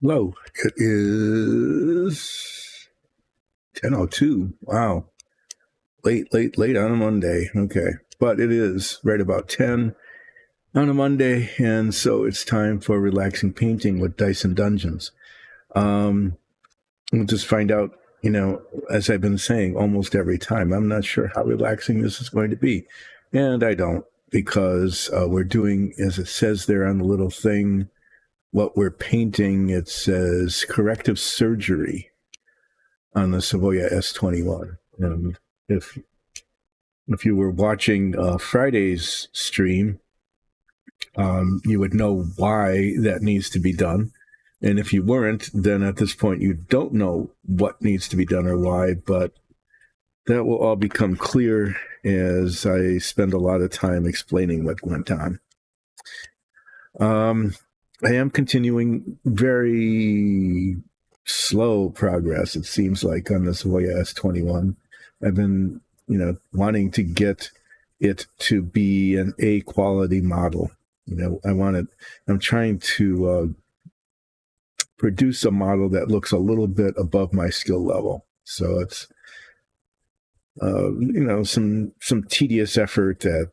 Hello. It is 10:02. Wow. Late on a Monday. Okay. But it is right about 10 on a Monday, and so it's time for relaxing painting with Dice and Dungeons. We'll just find out, as I've been saying almost every time, I'm not sure how relaxing this is going to be. And I don't, because we're doing, as it says there on the little thing, what we're painting, it says corrective surgery on the Savoia S.21. And if you were watching Friday's stream, you would know why that needs to be done. And if you weren't, then at this point you don't know what needs to be done or why, but that will all become clear as I spend a lot of time explaining what went on. I am continuing very slow progress, it seems like, on the Savoia S.21. I've been, wanting to get it to be an A quality model. I'm trying to produce a model that looks a little bit above my skill level. So it's, some tedious effort at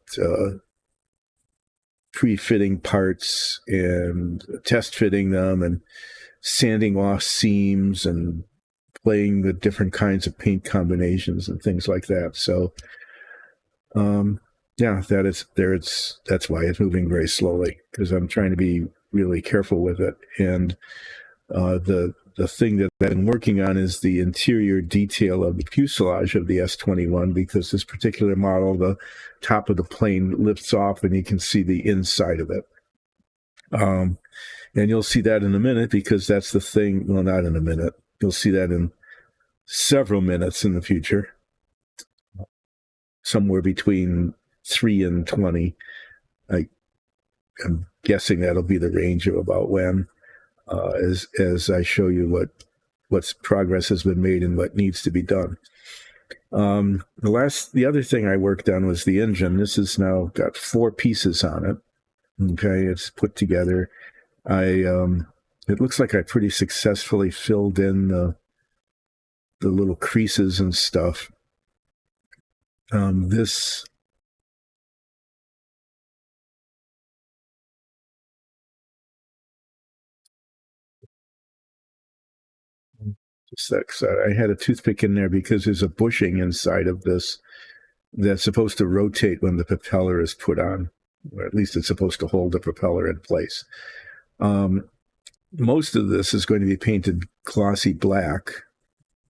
pre-fitting parts and test fitting them and sanding off seams and playing with different kinds of paint combinations and things like that. So, that's why it's moving very slowly, because I'm trying to be really careful with it. And the thing that I've been working on is the interior detail of the fuselage of the S.21, because this particular model, the top of the plane lifts off and you can see the inside of it. And you'll see that in a minute, because that's the thing. Well, not in a minute. You'll see that in several minutes in the future, somewhere between 3 and 20. I'm guessing that'll be the range of about when, as I show you what progress has been made and what needs to be done. The other thing I worked on was the engine. This has now got 4 pieces on it. Okay, it's put together. It looks like I pretty successfully filled in the little creases and stuff. This just that I had a toothpick in there because there's a bushing inside of this that's supposed to rotate when the propeller is put on, or at least it's supposed to hold the propeller in place. Most of this is going to be painted glossy black,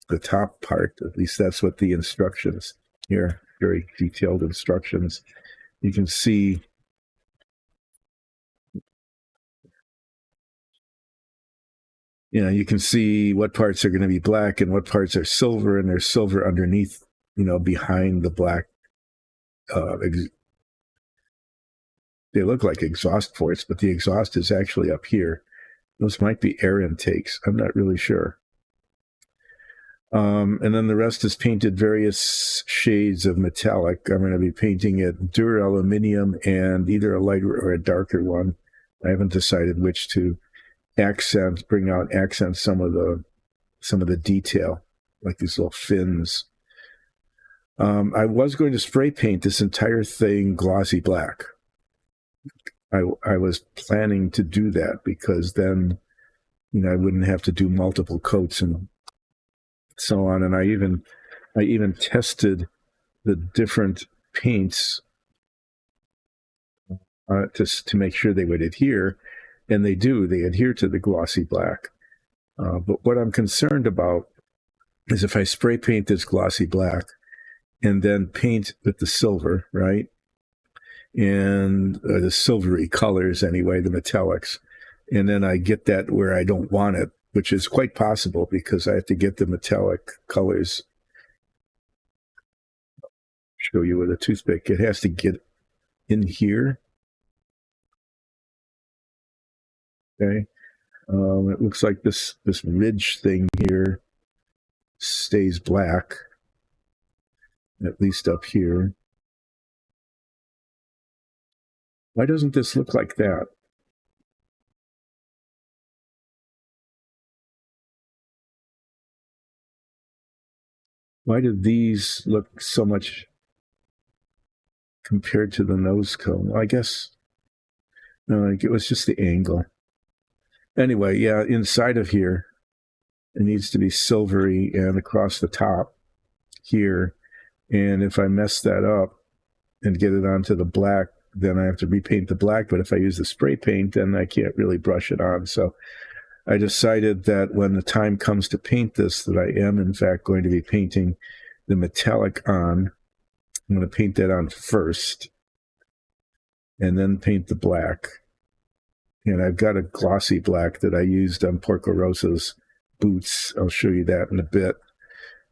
the top part. At least that's what the instructions here, very detailed instructions. You can see you can see what parts are going to be black and what parts are silver, and there's silver underneath, behind the black. They look like exhaust ports, but the exhaust is actually up here. Those might be air intakes. I'm not really sure. And then the rest is painted various shades of metallic. I'm going to be painting it duraluminum and either a lighter or a darker one. I haven't decided which to bring out some of the detail, like these little fins. I was going to spray paint this entire thing glossy black. I was planning to do that because then, I wouldn't have to do multiple coats and so on. And I even tested the different paints to make sure they would adhere, and they do. They adhere to the glossy black. But what I'm concerned about is if I spray paint this glossy black and then paint with the silver, right? And the silvery colors anyway, the metallics. And then I get that where I don't want it, which is quite possible because I have to get the metallic colors. Show you with a toothpick. It has to get in here. Okay. It looks like this ridge thing here stays black, at least up here. Why doesn't this look like that? Why do these look so much compared to the nose cone? Well, I guess no, it was just the angle. Anyway, yeah, inside of here, it needs to be silvery and across the top here. And if I mess that up and get it onto the black, then I have to repaint the black. But if I use the spray paint, then I can't really brush it on. So I decided that when the time comes to paint this, that I am in fact going to be painting the metallic on. I'm going to paint that on first and then paint the black. And I've got a glossy black that I used on Porco Rosso's boots. I'll show you that in a bit.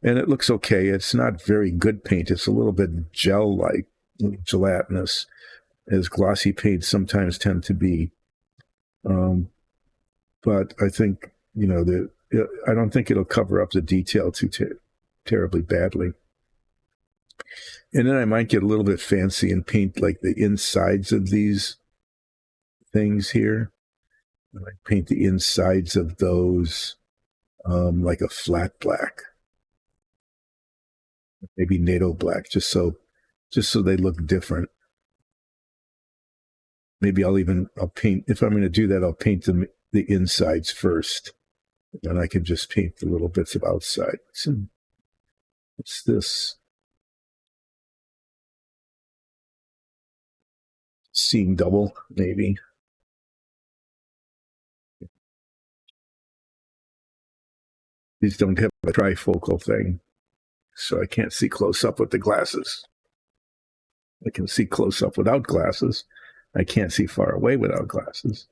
And it looks okay. It's not very good paint. It's a little bit gel-like, gelatinous, as glossy paints sometimes tend to be. But I think, I don't think it'll cover up the detail too terribly badly. And then I might get a little bit fancy and paint like the insides of these things here. I might paint the insides of those like a flat black, maybe NATO black, just so they look different. Maybe I'll paint, if I'm going to do that, I'll paint the insides first. And I can just paint the little bits of outside. What's this? Seeing double, maybe. These don't have a trifocal thing, so I can't see close up with the glasses. I can see close up without glasses. I can't see far away without glasses.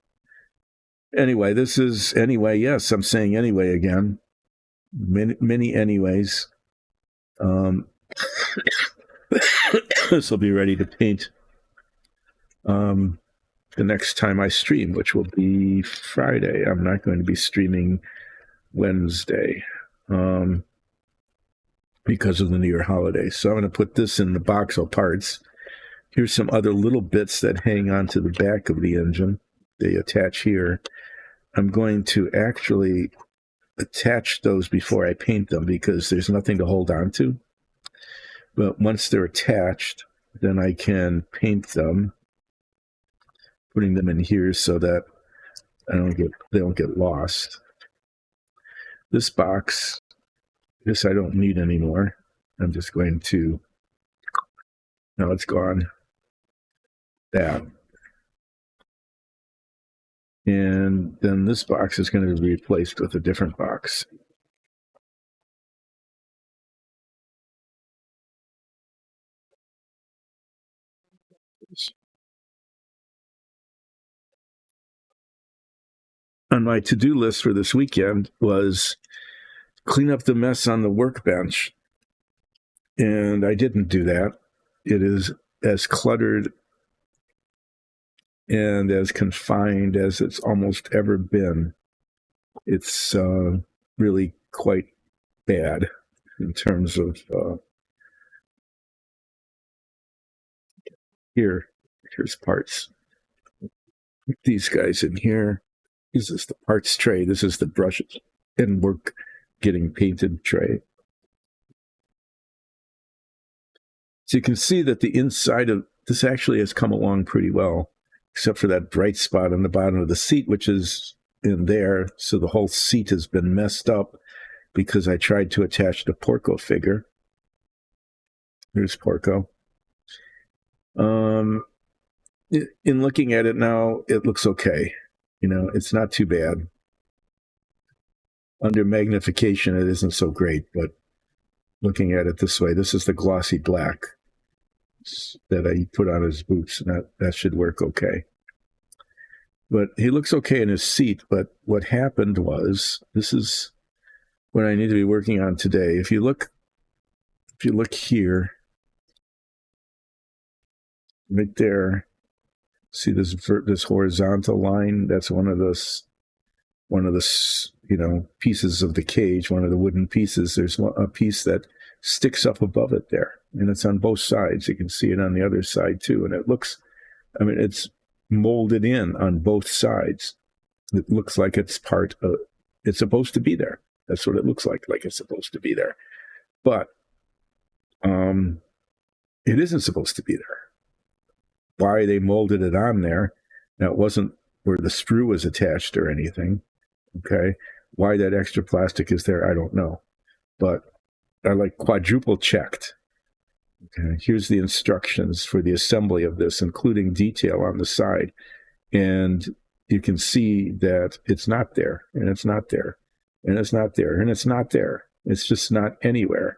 Anyway, yes, I'm saying anyway again. Many anyways. This will be ready to paint the next time I stream, which will be Friday. I'm not going to be streaming Wednesday because of the New Year holiday. So I'm going to put this in the box of parts. Here's some other little bits that hang onto the back of the engine. They attach here. I'm going to actually attach those before I paint them because there's nothing to hold on to. But once they're attached, then I can paint them, putting them in here so that they don't get lost. This box, this I don't need anymore. I'm just going to, now it's gone. That. And then this box is going to be replaced with a different box. On my to-do list for this weekend was clean up the mess on the workbench. And I didn't do that. It is as cluttered and as confined as it's almost ever been. It's really quite bad in terms of here's parts. These guys in here. This is the parts tray. This is the brushes and work getting painted tray. So you can see that the inside of this actually has come along pretty well, except for that bright spot on the bottom of the seat, which is in there. So the whole seat has been messed up because I tried to attach the Porco figure. Here's Porco. In looking at it now, it looks okay. It's not too bad. Under magnification, it isn't so great, but looking at it this way, this is the glossy black that I put on his boots, and that should work okay. But he looks okay in his seat, but what happened was, this is what I need to be working on today. If you look here, right there, see this horizontal line? That's one of the pieces of the cage, one of the wooden pieces. There's a piece that sticks up above it there, and it's on both sides. You can see it on the other side too, and it's molded in on both sides. It looks like it's it's supposed to be there. That's what it looks like it's supposed to be there. But Um, it isn't supposed to be there. Why they molded it on there, now it wasn't where the sprue was attached or anything. Okay. Why that extra plastic is there, I don't know. But I like quadruple checked. Okay. Here's the instructions for the assembly of this, including detail on the side. And you can see that it's not there, and it's not there, and it's not there, and it's not there. It's just not anywhere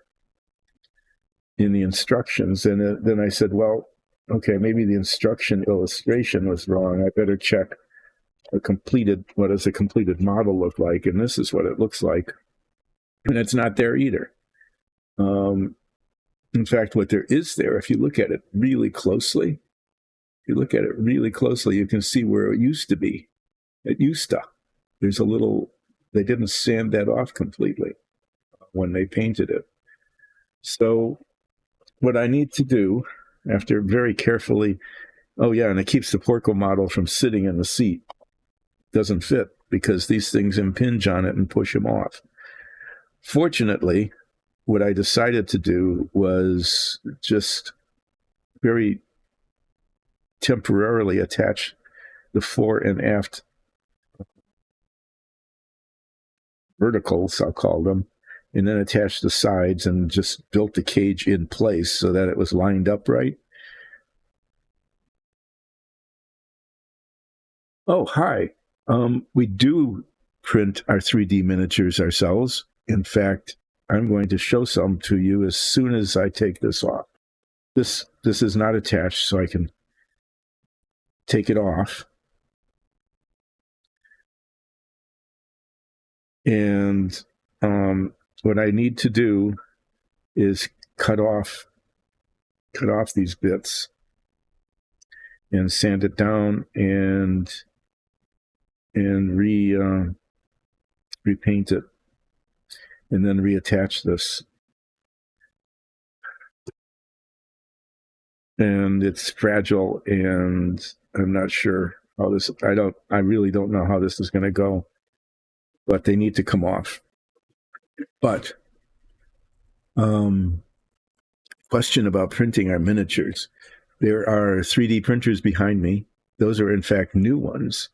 in the instructions. And then I said, well, okay, maybe the instruction illustration was wrong. I better check what does a completed model look like? And this is what it looks like. And it's not there either. In fact, what there is there, if you look at it really closely, you can see where it used to be. It used to. There's a little, they didn't sand that off completely when they painted it. So what I need to do, after very carefully, oh yeah, and it keeps the Porco model from sitting in the seat. Doesn't fit because these things impinge on it and push him off. Fortunately, what I decided to do was just very temporarily attach the fore and aft verticals, I'll call them, and then attach the sides and just built the cage in place so that it was lined up right. Oh, hi. We do print our 3D miniatures ourselves. In fact, I'm going to show some to you as soon as I take this off. This is not attached, so I can take it off. And what I need to do is cut off these bits and sand it down and repaint it, and then reattach this. And it's fragile, and I'm not sure how this. I really don't know how this is going to go, but they need to come off. But question about printing our miniatures. There are 3D printers behind me. Those are in fact new ones.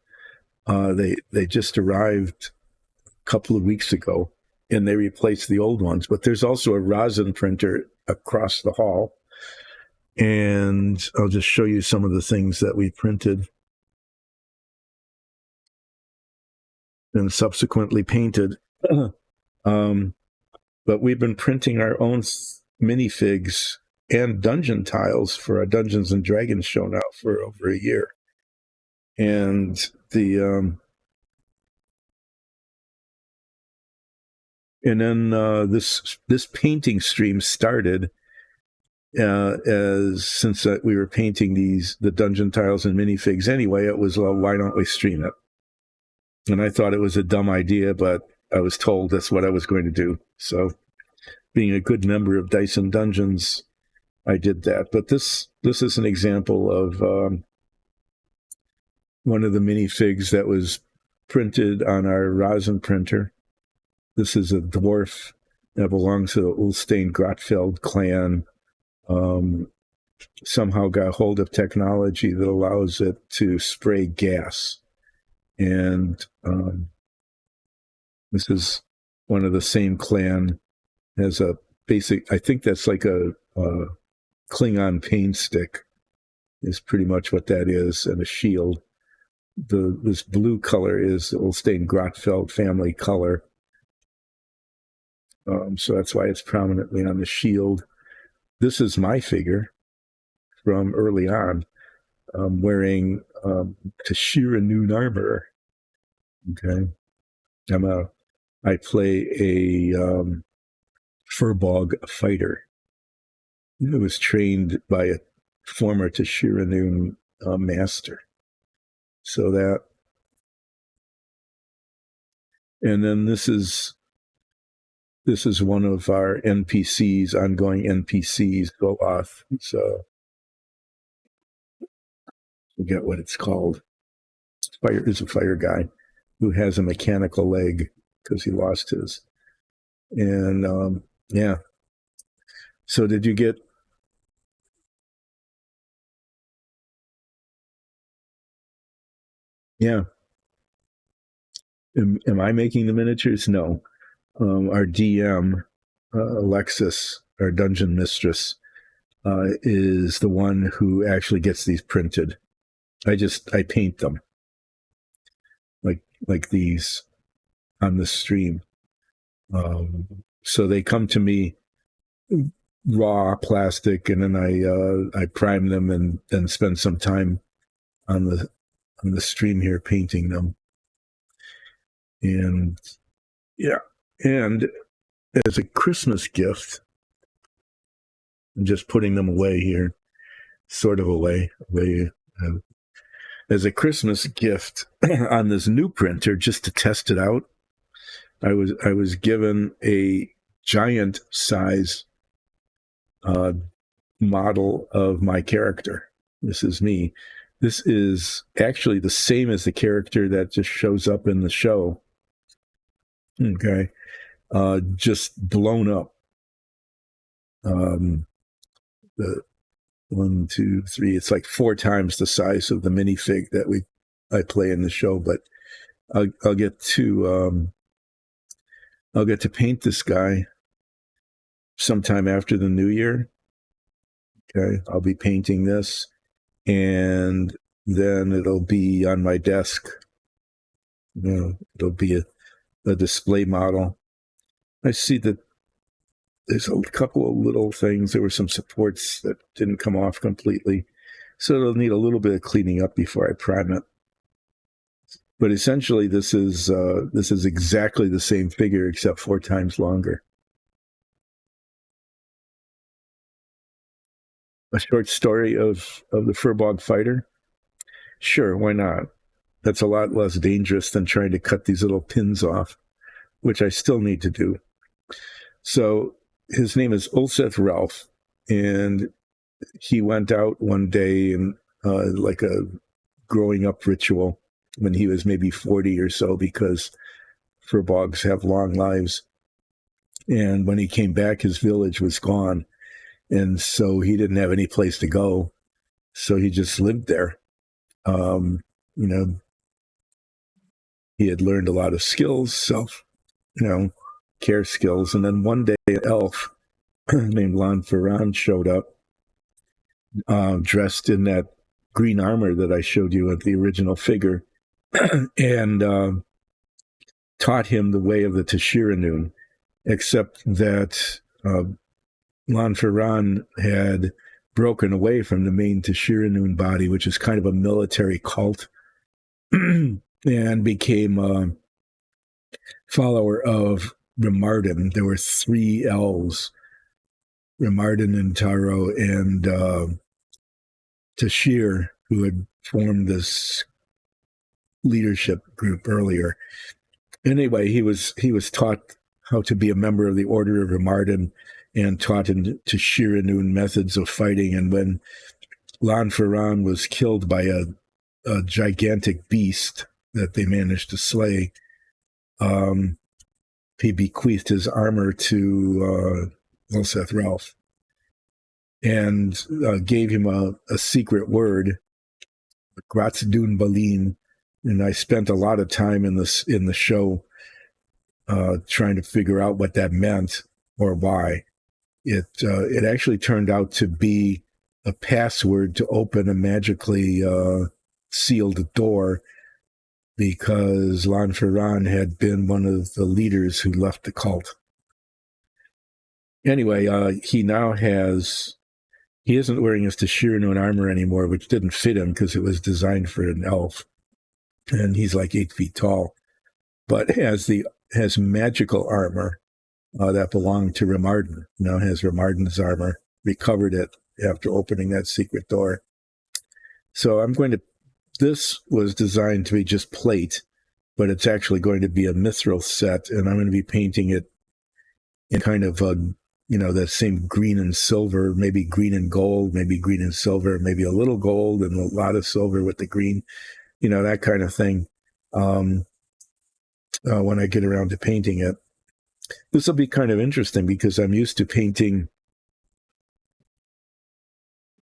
They just arrived a couple of weeks ago, and they replaced the old ones. But there's also a rosin printer across the hall, and I'll just show you some of the things that we printed and subsequently painted. But we've been printing our own minifigs and dungeon tiles for our Dungeons and Dragons show now for over a year. And then this painting stream started since we were painting the dungeon tiles and minifigs anyway. It was, well, why don't we stream it? And I thought it was a dumb idea, but I was told that's what I was going to do. So, being a good member of Dyson Dungeons, I did that. But this is an example of one of the minifigs that was printed on our rosin printer. This is a dwarf that belongs to the Ulstein-Grotfeld clan. Somehow got hold of technology that allows it to spray gas. And this is one of the same clan, has a basic, I think that's like a Klingon pain stick is pretty much what that is, and a shield. This blue color is the Ulstein-Grotfeld family color. So that's why it's prominently on the shield. This is my figure from early on, wearing Tashira Noon armor. Okay, I play a Furbog fighter who was trained by a former Tashira Noon master. So that, and then this is one of our NPCs, ongoing NPCs, Goloth. So I forget what it's called. Is a fire guy who has a mechanical leg because he lost his. And yeah, So did you get? Yeah. Am I making the miniatures? No. Our DM, Alexis, our dungeon mistress, is the one who actually gets these printed. I paint them like these on the stream. So they come to me raw plastic, and then I prime them and then spend some time on the stream here painting them. And yeah, and as a Christmas gift, I'm just putting them away here, sort of away. Uh, as a Christmas gift on this new printer, just to test it out, I was given a giant size uh, model of my character. This is me. This is actually the same as the character that just shows up in the show. Okay, just blown up. The 1, 2, 3. It's like 4 times the size of the minifig that I play in the show. But I'll get to paint this guy sometime after the new year. Okay, I'll be painting this, and then it'll be on my desk. It'll be a display model. I see that there's a couple of little things. There were some supports that didn't come off completely, so it'll need a little bit of cleaning up before I prime it. But essentially, this is exactly the same figure except 4 times longer. A short story of the Furbog fighter? Sure, why not? That's a lot less dangerous than trying to cut these little pins off, which I still need to do. So his name is Ulseth Ralph, and he went out one day in like a growing up ritual when he was maybe 40 or so, because Furbogs have long lives. And when he came back, his village was gone. And so he didn't have any place to go. So he just lived there. You know, he had learned a lot of skills, care skills. And then one day an elf named Lon Ferran showed up, dressed in that green armor that I showed you at the original figure, and taught him the way of the Tashiranoon, except that Lon Ferran had broken away from the main Tashiranoon body, which is kind of a military cult, and became a follower of Remarden. There were 3 elves, Remarden and Taro and Tashir, who had formed this leadership group earlier. Anyway, he was taught how to be a member of the Order of Remarden and taught him Tashiranoon methods of fighting. And when Lon Ferran was killed by a gigantic beast that they managed to slay, he bequeathed his armor to Ulseth Ralph and gave him a secret word, Gratsdun Balin. And I spent a lot of time in the show trying to figure out what that meant or why. It actually turned out to be a password to open a magically sealed door, because Lon Ferran had been one of the leaders who left the cult. Anyway, he isn't wearing his Tashiranoon armor anymore, which didn't fit him because it was designed for an elf, and he's like 8 feet tall, but has magical armor that belonged to Remarden. Now has Remarden's armor, recovered it after opening that secret door. So this was designed to be just plate, but it's actually going to be a mithril set, and I'm going to be painting it in kind of that same green and silver, maybe green and gold, maybe green and silver, maybe a little gold and a lot of silver with the green, that kind of thing. When I get around to painting it, this will be kind of interesting because I'm used to painting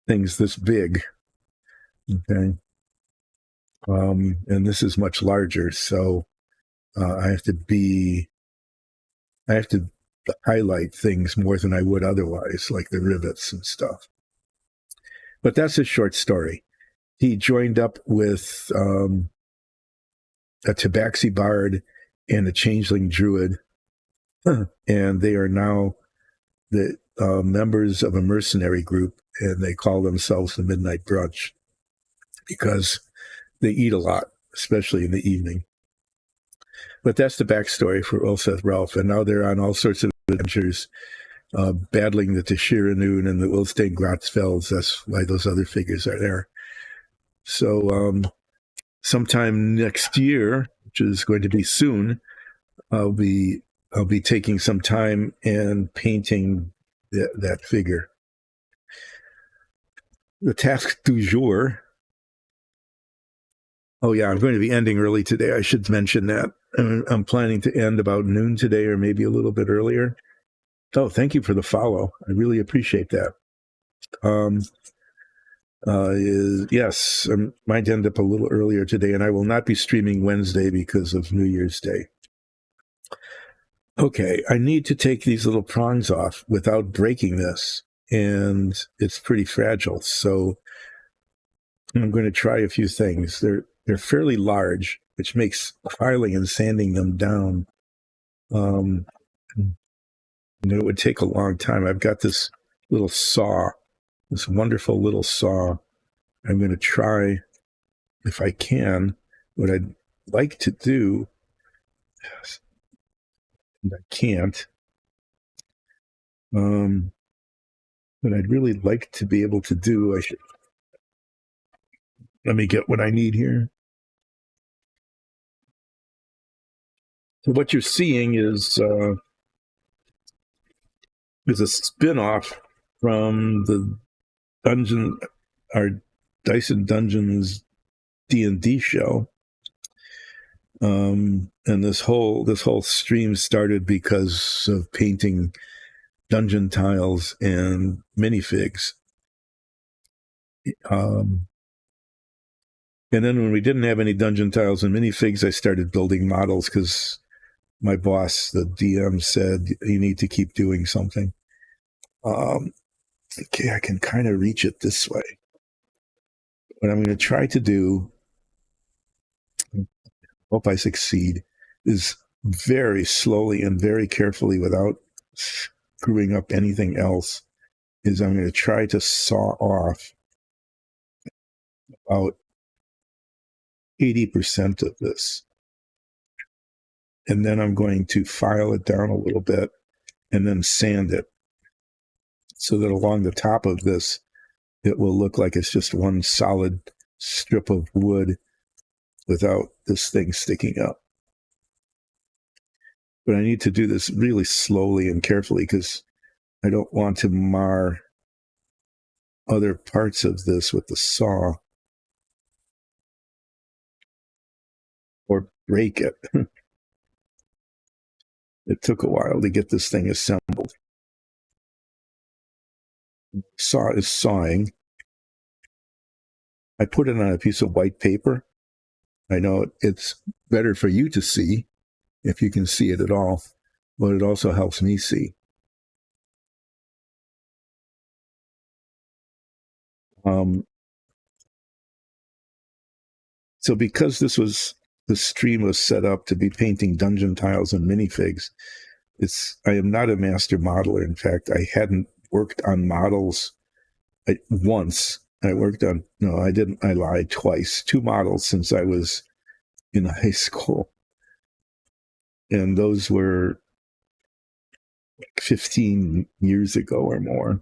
things this big. Okay. And this is much larger. So I have to highlight things more than I would otherwise, like the rivets and stuff. But that's a short story. He joined up with a tabaxi bard and a changeling druid, and they are now the members of a mercenary group, and they call themselves the Midnight Brunch because they eat a lot, especially in the evening. But that's the backstory for Ulseth Ralph, and now they're on all sorts of adventures, battling the Tashiranoon and the Wilstein Grotzfelds. That's why those other figures are there. So sometime next year, which is going to be soon, I'll be taking some time and painting that figure. The task du jour. Oh yeah, I'm going to be ending early today. I should mention that. I'm planning to end about noon today, or maybe a little bit earlier. Oh, thank you for the follow. I really appreciate that. Yes, I might end up a little earlier today, and I will not be streaming Wednesday because of New Year's Day. Okay, I need to take these little prongs off without breaking this, and it's pretty fragile. So I'm going to try a few things. They're fairly large, which makes filing and sanding them down. It would take a long time. I've got this little saw, this wonderful little saw. I'm going to try, if I can, what I'd like to do, and I can't, what I'd really like to be able to do, let me get what I need here. So what you're seeing is a spin-off from the our Dyson Dungeons D&D show. And this whole stream started because of painting dungeon tiles and minifigs. And then when we didn't have any dungeon tiles and minifigs, I started building models because my boss, the DM, said you need to keep doing something. Okay, I can kind of reach it this way. What I'm going to try to do, hope I succeed, is very slowly and very carefully, without screwing up anything else, is I'm going to try to saw off about 80% of this. And then I'm going to file it down a little bit and then sand it so that along the top of this, it will look like it's just one solid strip of wood without this thing sticking up. But I need to do this really slowly and carefully because I don't want to mar other parts of this with the saw or break it. It took a while to get this thing assembled. Saw is sawing. I put it on a piece of white paper. I know it's better for you to see if you can see it at all, but it also helps me see. So because the stream was set up to be painting dungeon tiles and minifigs, I am not a master modeler. In fact, I hadn't worked on models once. I lied, twice, 2 models since I was in high school. And those were 15 years ago or more.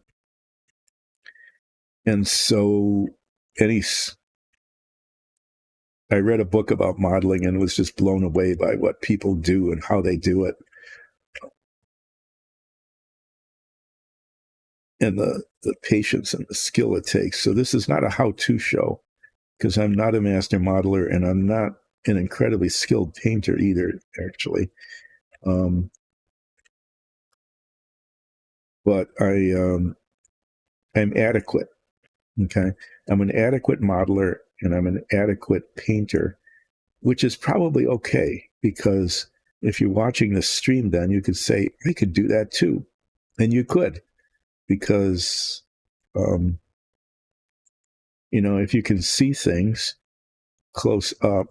And so I read a book about modeling and was just blown away by what people do and how they do it. And the patience and the skill it takes. So this is not a how-to show because I'm not a master modeler and I'm not an incredibly skilled painter either, actually. But I'm adequate. Okay. I'm an adequate modeler and I'm an adequate painter, which is probably okay because if you're watching this stream, then you could say, I could do that too. And you could, because, um, if you can see things close up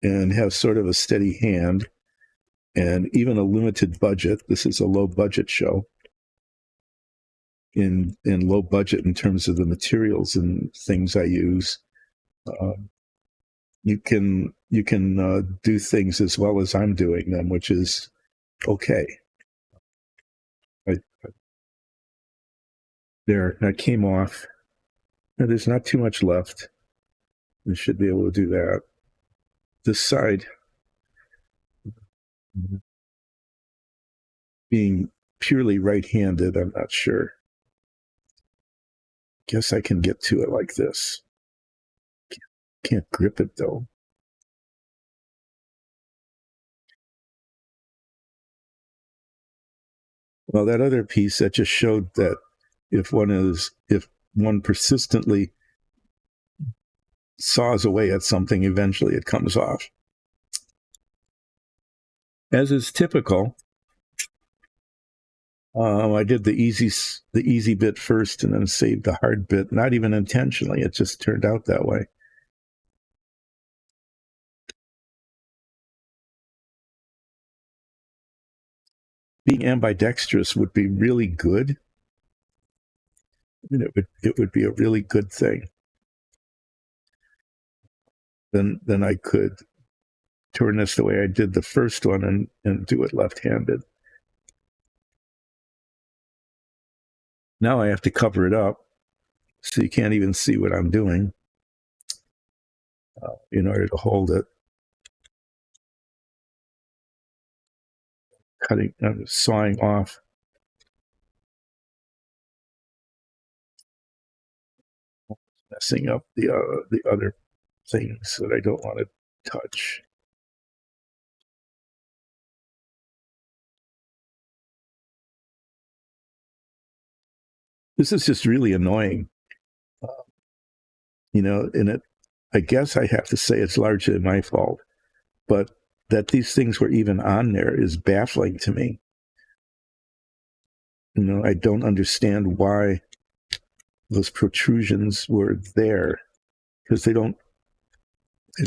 and have sort of a steady hand and even a limited budget, this is a low budget show in low budget in terms of the materials and things I use. Um, you can do things as well as I'm doing them, which is okay. I, there, that came off. Now, there's not too much left. We should be able to do that. This side, being purely right-handed, I'm not sure. Guess I can get to it like this. Can't grip it though. Well, that other piece that just showed that if one persistently saws away at something, eventually it comes off. As is typical, I did the easy bit first and then saved the hard bit, not even intentionally. It just turned out that way. Being ambidextrous would be really good. I mean, it would be a really good thing. Then I could turn this the way I did the first one and do it left-handed. Now I have to cover it up so you can't even see what I'm doing in order to hold it. I'm sawing off. Messing up the other things that I don't want to touch. This is just really annoying. And I guess I have to say it's largely my fault, but that these things were even on there is baffling to me. I don't understand why those protrusions were there, because they're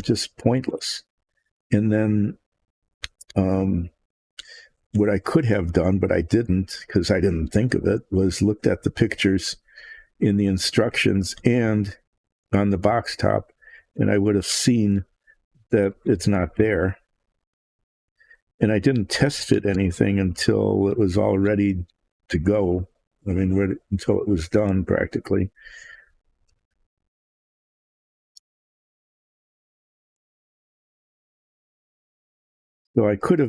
just pointless. And then what I could have done, but I didn't because I didn't think of it, was looked at the pictures in the instructions and on the box top, and I would have seen that it's not there. And I didn't test fit anything until it was all ready to go. I mean, until it was done practically. So I could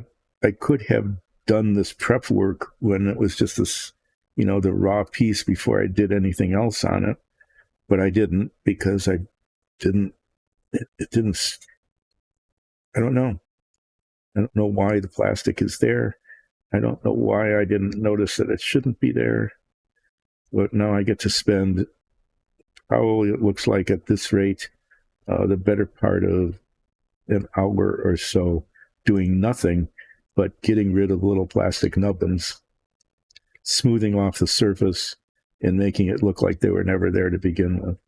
have done this prep work when it was just this, the raw piece before I did anything else on it. But I didn't because it didn't, I don't know. I don't know why the plastic is there. I don't know why I didn't notice that it shouldn't be there. But now I get to spend, probably it looks like at this rate, the better part of an hour or so doing nothing but getting rid of little plastic nubbins, smoothing off the surface, and making it look like they were never there to begin with.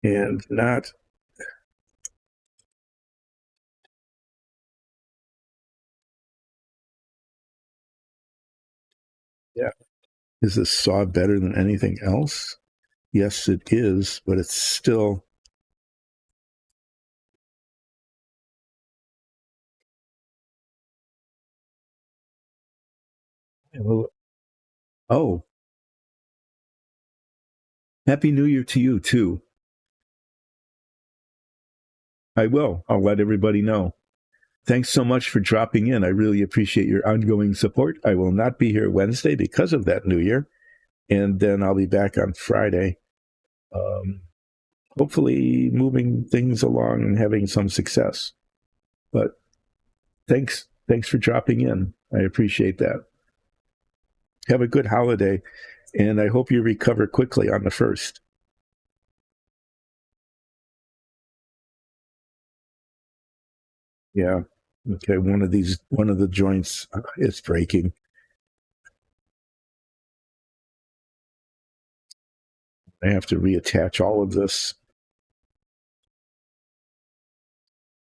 And not... Yeah. Is this saw better than anything else? Yes, it is, but it's still... Oh, Happy New Year to you, too. I will. I'll let everybody know. Thanks so much for dropping in. I really appreciate your ongoing support. I will not be here Wednesday because of that New Year, and then I'll be back on Friday. Hopefully moving things along and having some success. But thanks for dropping in. I appreciate that. Have a good holiday, and I hope you recover quickly on the 1st. Yeah. Okay. One of the joints is breaking. I have to reattach all of this.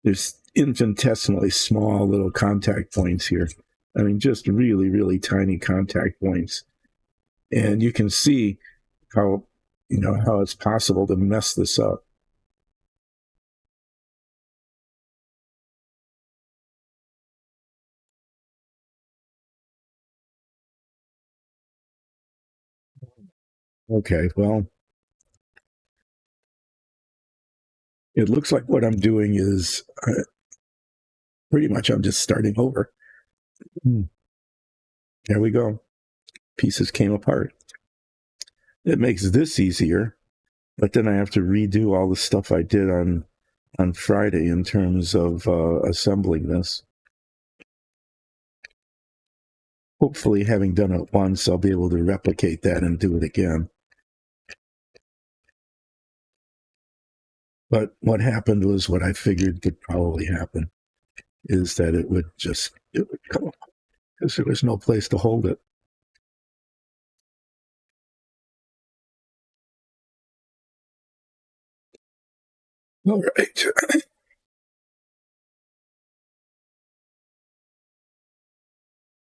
There's infinitesimally small little contact points here. I mean, just really, really tiny contact points. And you can see how, how it's possible to mess this up. Okay, well, it looks like what I'm doing is pretty much I'm just starting over. There we go. Pieces came apart. It makes this easier, but then I have to redo all the stuff I did on Friday in terms of assembling this. Hopefully, having done it once, I'll be able to replicate that and do it again. But what happened was what I figured could probably happen, is that it would come up because there was no place to hold it. All right.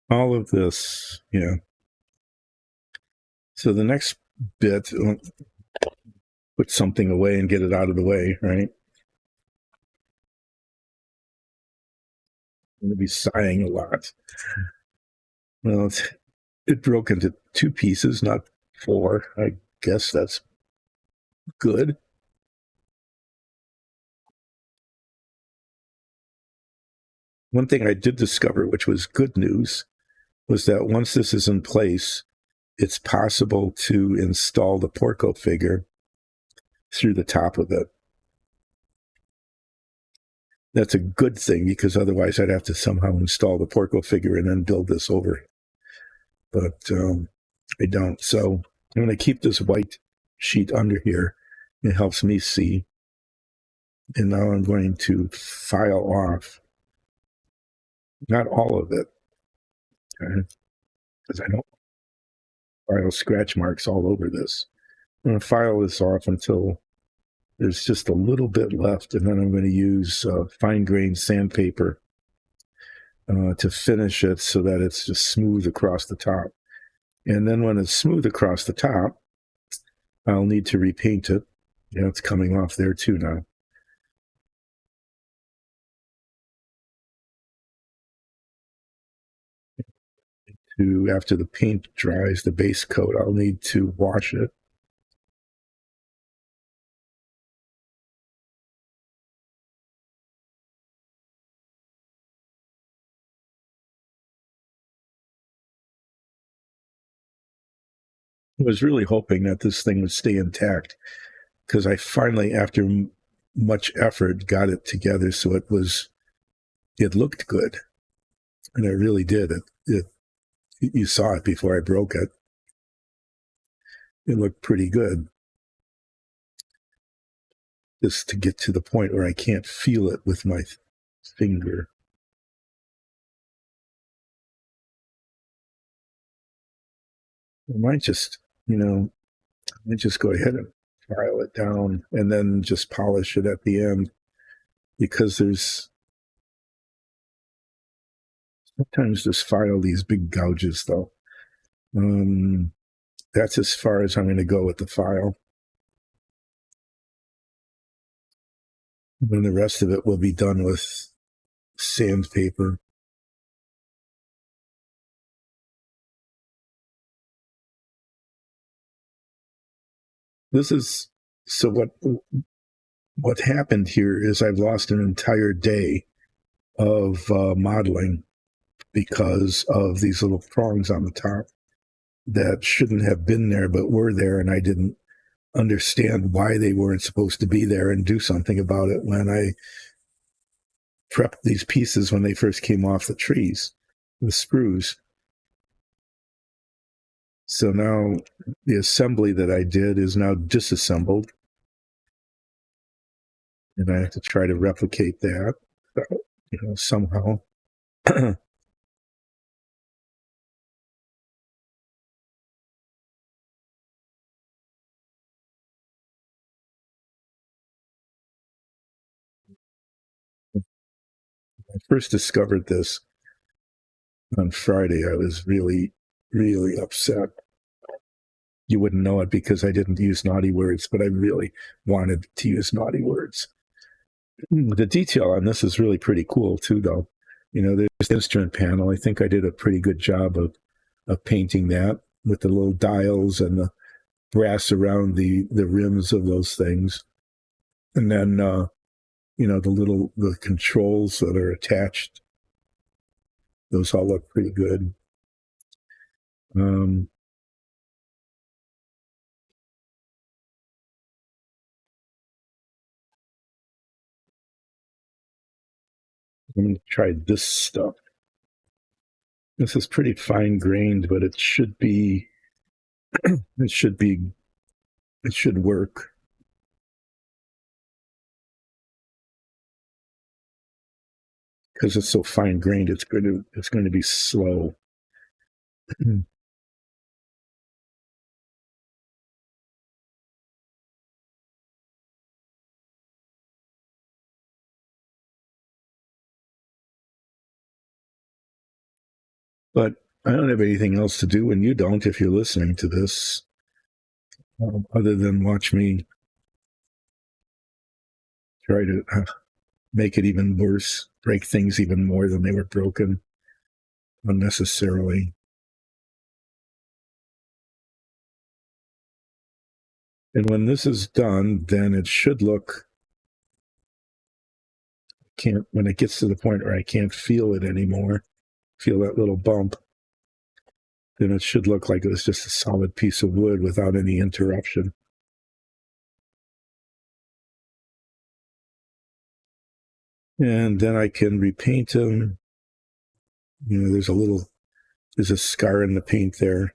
All of this, yeah. So the next bit, put something away and get it out of the way, right? I'm going to be sighing a lot. Well, it broke into 2 pieces, not 4. I guess that's good. One thing I did discover, which was good news, was that once this is in place, it's possible to install the Porco figure through the top of it. That's a good thing because otherwise I'd have to somehow install the Porco figure and then build this over. But I don't. So I'm going to keep this white sheet under here. It helps me see. And now I'm going to file off, not all of it, because I don't file scratch marks all over this. I'm going to file this off until there's just a little bit left, and then I'm going to use fine grained sandpaper to finish it so that it's just smooth across the top. And then when it's smooth across the top, I'll need to repaint it. Yeah, it's coming off there too now. After the paint dries, the base coat, I'll need to wash it. I was really hoping that this thing would stay intact because I finally, after much effort, got it together so it looked good, and it really did. You saw it before I broke it. It looked pretty good. Just to get to the point where I can't feel it with my finger. I might just, go ahead and file it down and then just polish it at the end because sometimes just file these big gouges though. That's as far as I'm going to go with the file. And then the rest of it will be done with sandpaper. This is so what happened here is I've lost an entire day of modeling because of these little prongs on the top that shouldn't have been there but were there, and I didn't understand why they weren't supposed to be there and do something about it when I prepped these pieces when they first came off the trees, the sprues. So now the assembly that I did is now disassembled, and I have to try to replicate that, somehow. I first discovered this on Friday. I was really, really upset. You wouldn't know it because I didn't use naughty words, but I really wanted to use naughty words. The detail on this is really pretty cool too, though. There's the instrument panel. I think I did a pretty good job of painting that with the little dials and the brass around the rims of those things. And then, the controls that are attached, those all look pretty good. Um, I'm going to try this stuff. This is pretty fine grained, but it should be, it should be, it should work. Because it's so fine grained, it's going to be slow. But I don't have anything else to do, and you don't if you're listening to this, other than watch me try to make it even worse, break things even more than they were broken unnecessarily. And when this is done, then it should look, when it gets to the point where I can't feel it anymore, feel that little bump, then it should look like it was just a solid piece of wood without any interruption. And then I can repaint them. There's a scar in the paint there.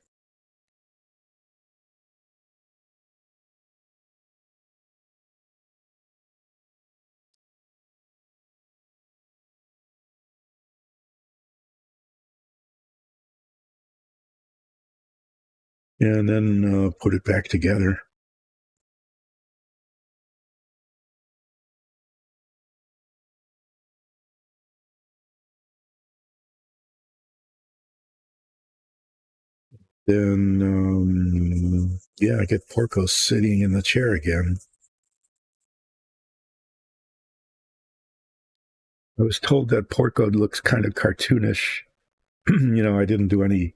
And then put it back together. Then, I get Porco sitting in the chair again. I was told that Porco looks kind of cartoonish. I didn't do any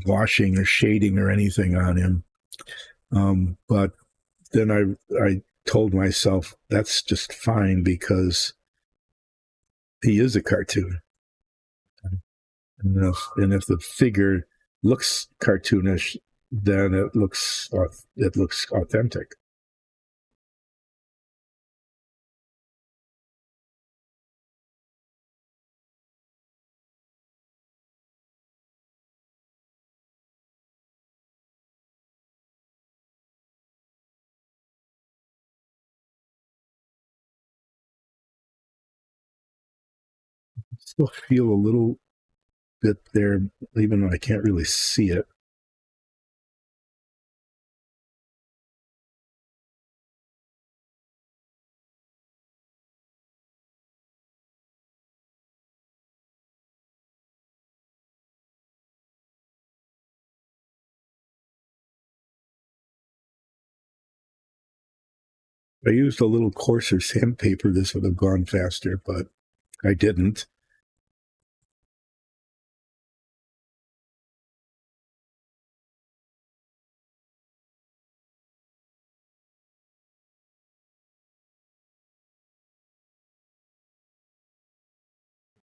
washing or shading or anything on him. But then I told myself that's just fine because he is a cartoon. And if the figure looks cartoonish, then it looks authentic. Still feel a little bit there, even though I can't really see it. If I used a little coarser sandpaper, this would have gone faster, but I didn't.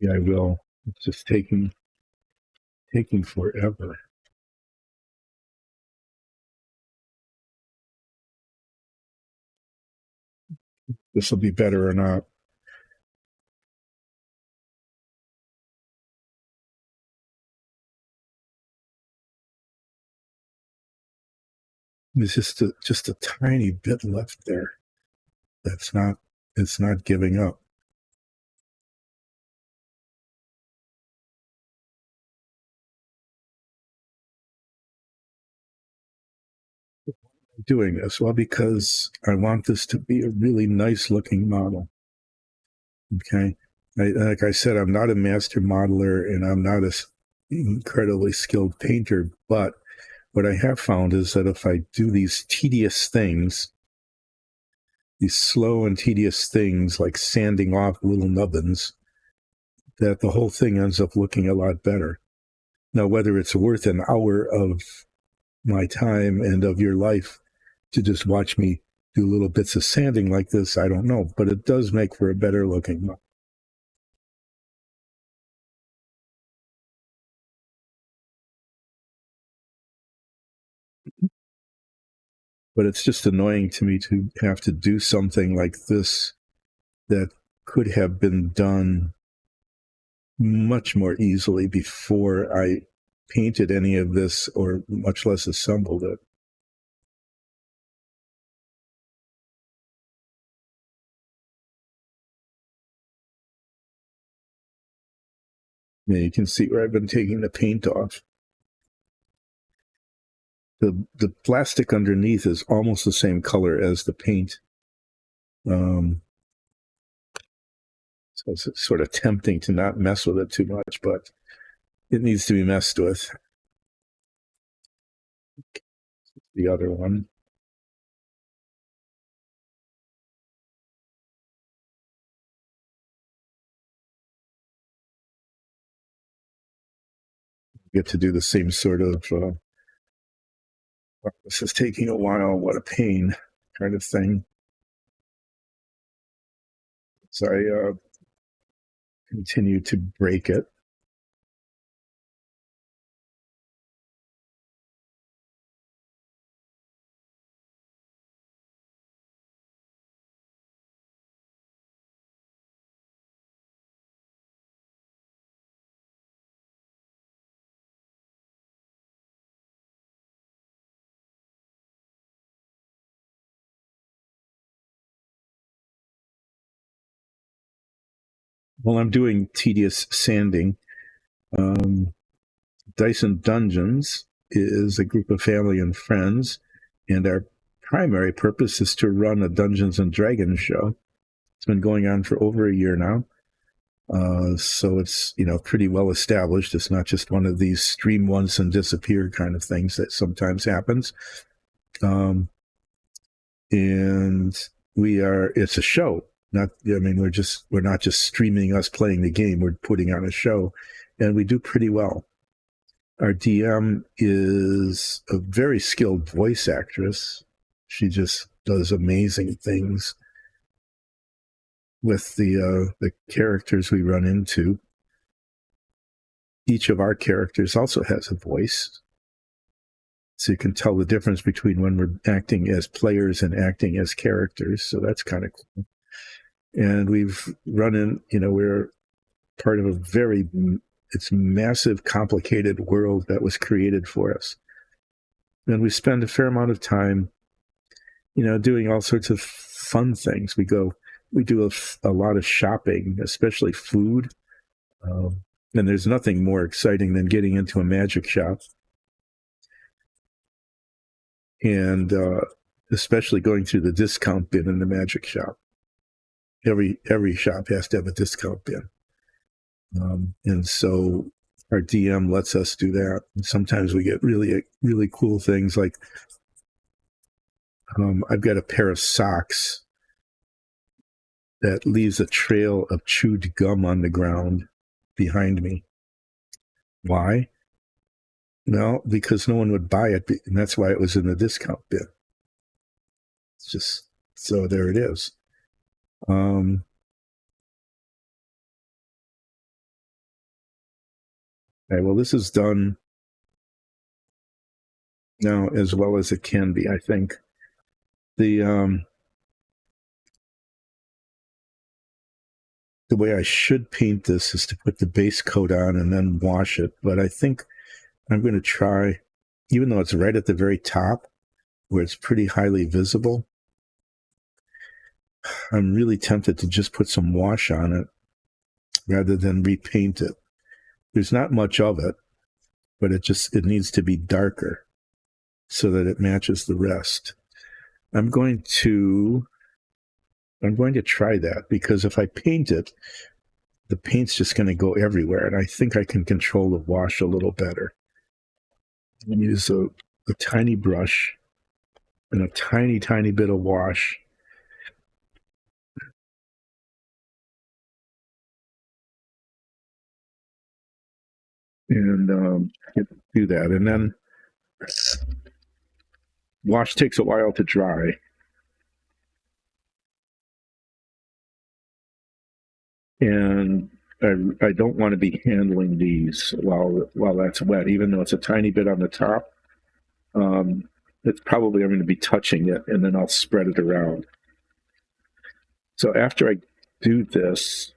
Yeah, I will. It's just taking forever. This will be better or not. There's just a tiny bit left there. That's not, it's not giving up. Doing this? Well, because I want this to be a really nice looking model. Okay. Like I said, I'm not a master modeler and I'm not an incredibly skilled painter, but what I have found is that if I do these tedious things, these slow and tedious things like sanding off little nubbins, that the whole thing ends up looking a lot better. Now, whether it's worth an hour of my time and of your life to just watch me do little bits of sanding like this, I don't know, but it does make for a better looking model. But it's just annoying to me to have to do something like this that could have been done much more easily before I painted any of this or much less assembled it. Yeah, you can see where I've been taking the paint off. The plastic underneath is almost the same color as the paint. So it's sort of tempting to not mess with it too much, but it needs to be messed with. The other one. Get to do the same sort of this is taking a while, what a pain kind of thing. So I continue to break it. While I'm doing tedious sanding, Dyson Dungeons is a group of family and friends, and our primary purpose is to run a Dungeons and Dragons show. It's been going on for over a year now. So it's, pretty well established. It's not just one of these stream once and disappear kind of things that sometimes happens. And it's a show. We're not just streaming us playing the game. We're putting on a show, and we do pretty well. Our DM is a very skilled voice actress. She just does amazing things with the characters we run into. Each of our characters also has a voice, so you can tell the difference between when we're acting as players and acting as characters. So that's kind of cool. And we've run in, we're part of it's massive, complicated world that was created for us. And we spend a fair amount of time, doing all sorts of fun things. We do a lot of shopping, especially food. And there's nothing more exciting than getting into a magic shop. And especially going through the discount bin in the magic shop. Every shop has to have a discount bin. And so our DM lets us do that. And sometimes we get really, really cool things like I've got a pair of socks that leaves a trail of chewed gum on the ground behind me. Why? Well, because no one would buy it, and that's why it was in the discount bin. It's just, so there it is. Okay, well, this is done now as well as it can be, I think. The way I should paint this is to put the base coat on and then wash it, but I think I'm going to try, even though it's right at the very top, where it's pretty highly visible, I'm really tempted to just put some wash on it rather than repaint it. There's not much of it, but it needs to be darker so that it matches the rest. I'm going to try that, because if I paint it, the paint's just going to go everywhere, and I think I can control the wash a little better. I use a tiny brush and a tiny bit of wash. And do that. And then wash takes a while to dry. And I don't want to be handling these while that's wet, even though it's a tiny bit on the top. It's probably I'm going to be touching it, and then I'll spread it around. So after I do this,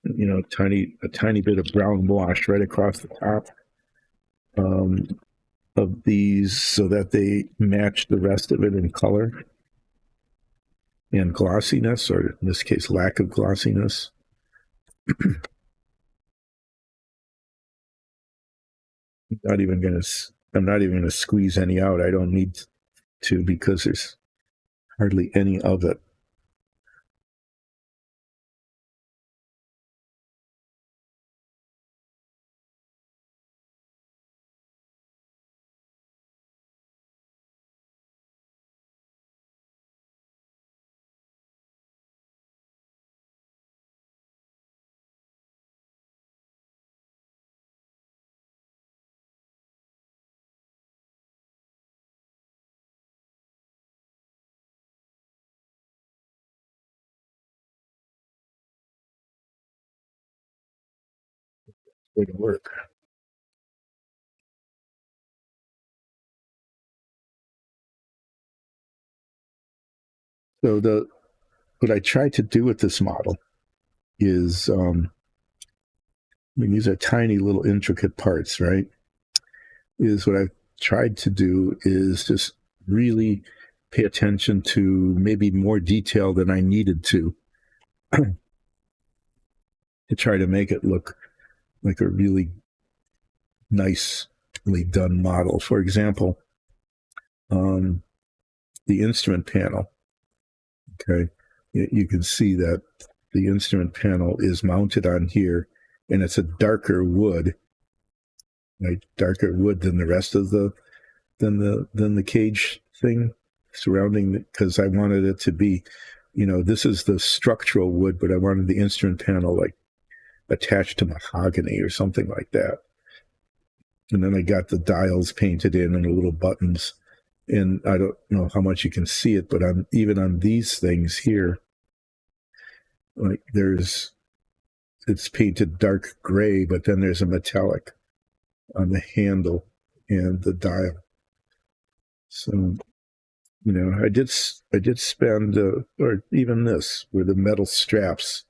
a tiny bit of brown wash right across the top of these, so that they match the rest of it in color and glossiness, or in this case, lack of glossiness. I'm not even going to squeeze any out. I don't need to, because there's hardly any of it. It's going to work. So what I tried to do with this model is, these are tiny little intricate parts, right? Is what I've tried to do is just really pay attention to maybe more detail than I needed to try to make it look like a really nicely done model. For example, the instrument panel. Okay, you can see that the instrument panel is mounted on here, and it's a darker wood, right? Darker wood than the rest of than the cage thing surrounding it, because I wanted it to be, this is the structural wood, but I wanted the instrument panel like attached to mahogany or something like that. And then I got the dials painted in and the little buttons. And I don't know how much you can see it, but even on these things here, like it's painted dark gray, but then there's a metallic on the handle and the dial. So, I did spend, or even this, where the metal straps,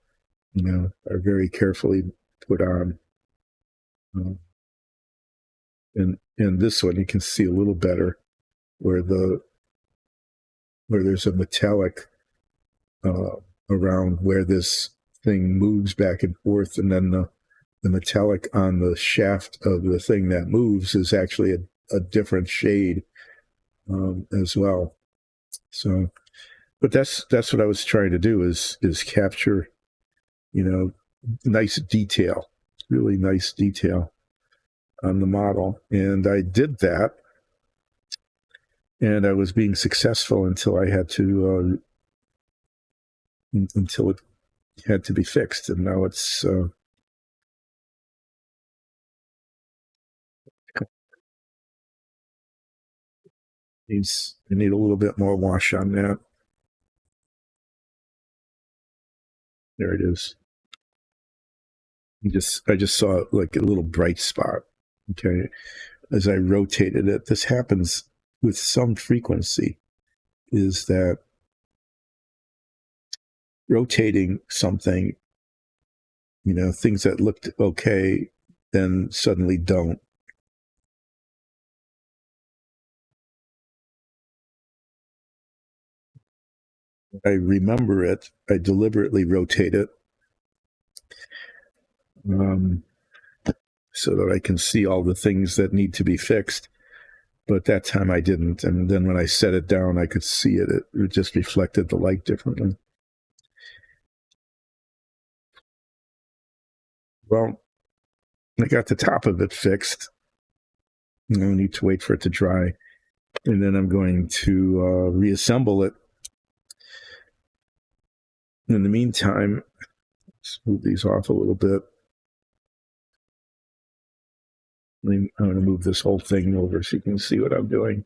are very carefully put on. And this one you can see a little better, where there's a metallic around where this thing moves back and forth, and then the metallic on the shaft of the thing that moves is actually a different shade as well. So, but that's what I was trying to do, is capture, nice detail, really nice detail on the model. And I did that, and I was being successful until I had to until it had to be fixed. And now it's I need a little bit more wash on that. There it is. I just saw like a little bright spot. Okay, as I rotated it, this happens with some frequency. Is that rotating something, things that looked okay, then suddenly don't. I remember it. I deliberately rotate it um, so that I can see all the things that need to be fixed. But that time I didn't. And then when I set it down, I could see it. It just reflected the light differently. Well, I got the top of it fixed. No need to wait for it to dry. And then I'm going to reassemble it. In the meantime, let's move these off a little bit. I'm going to move this whole thing over so you can see what I'm doing.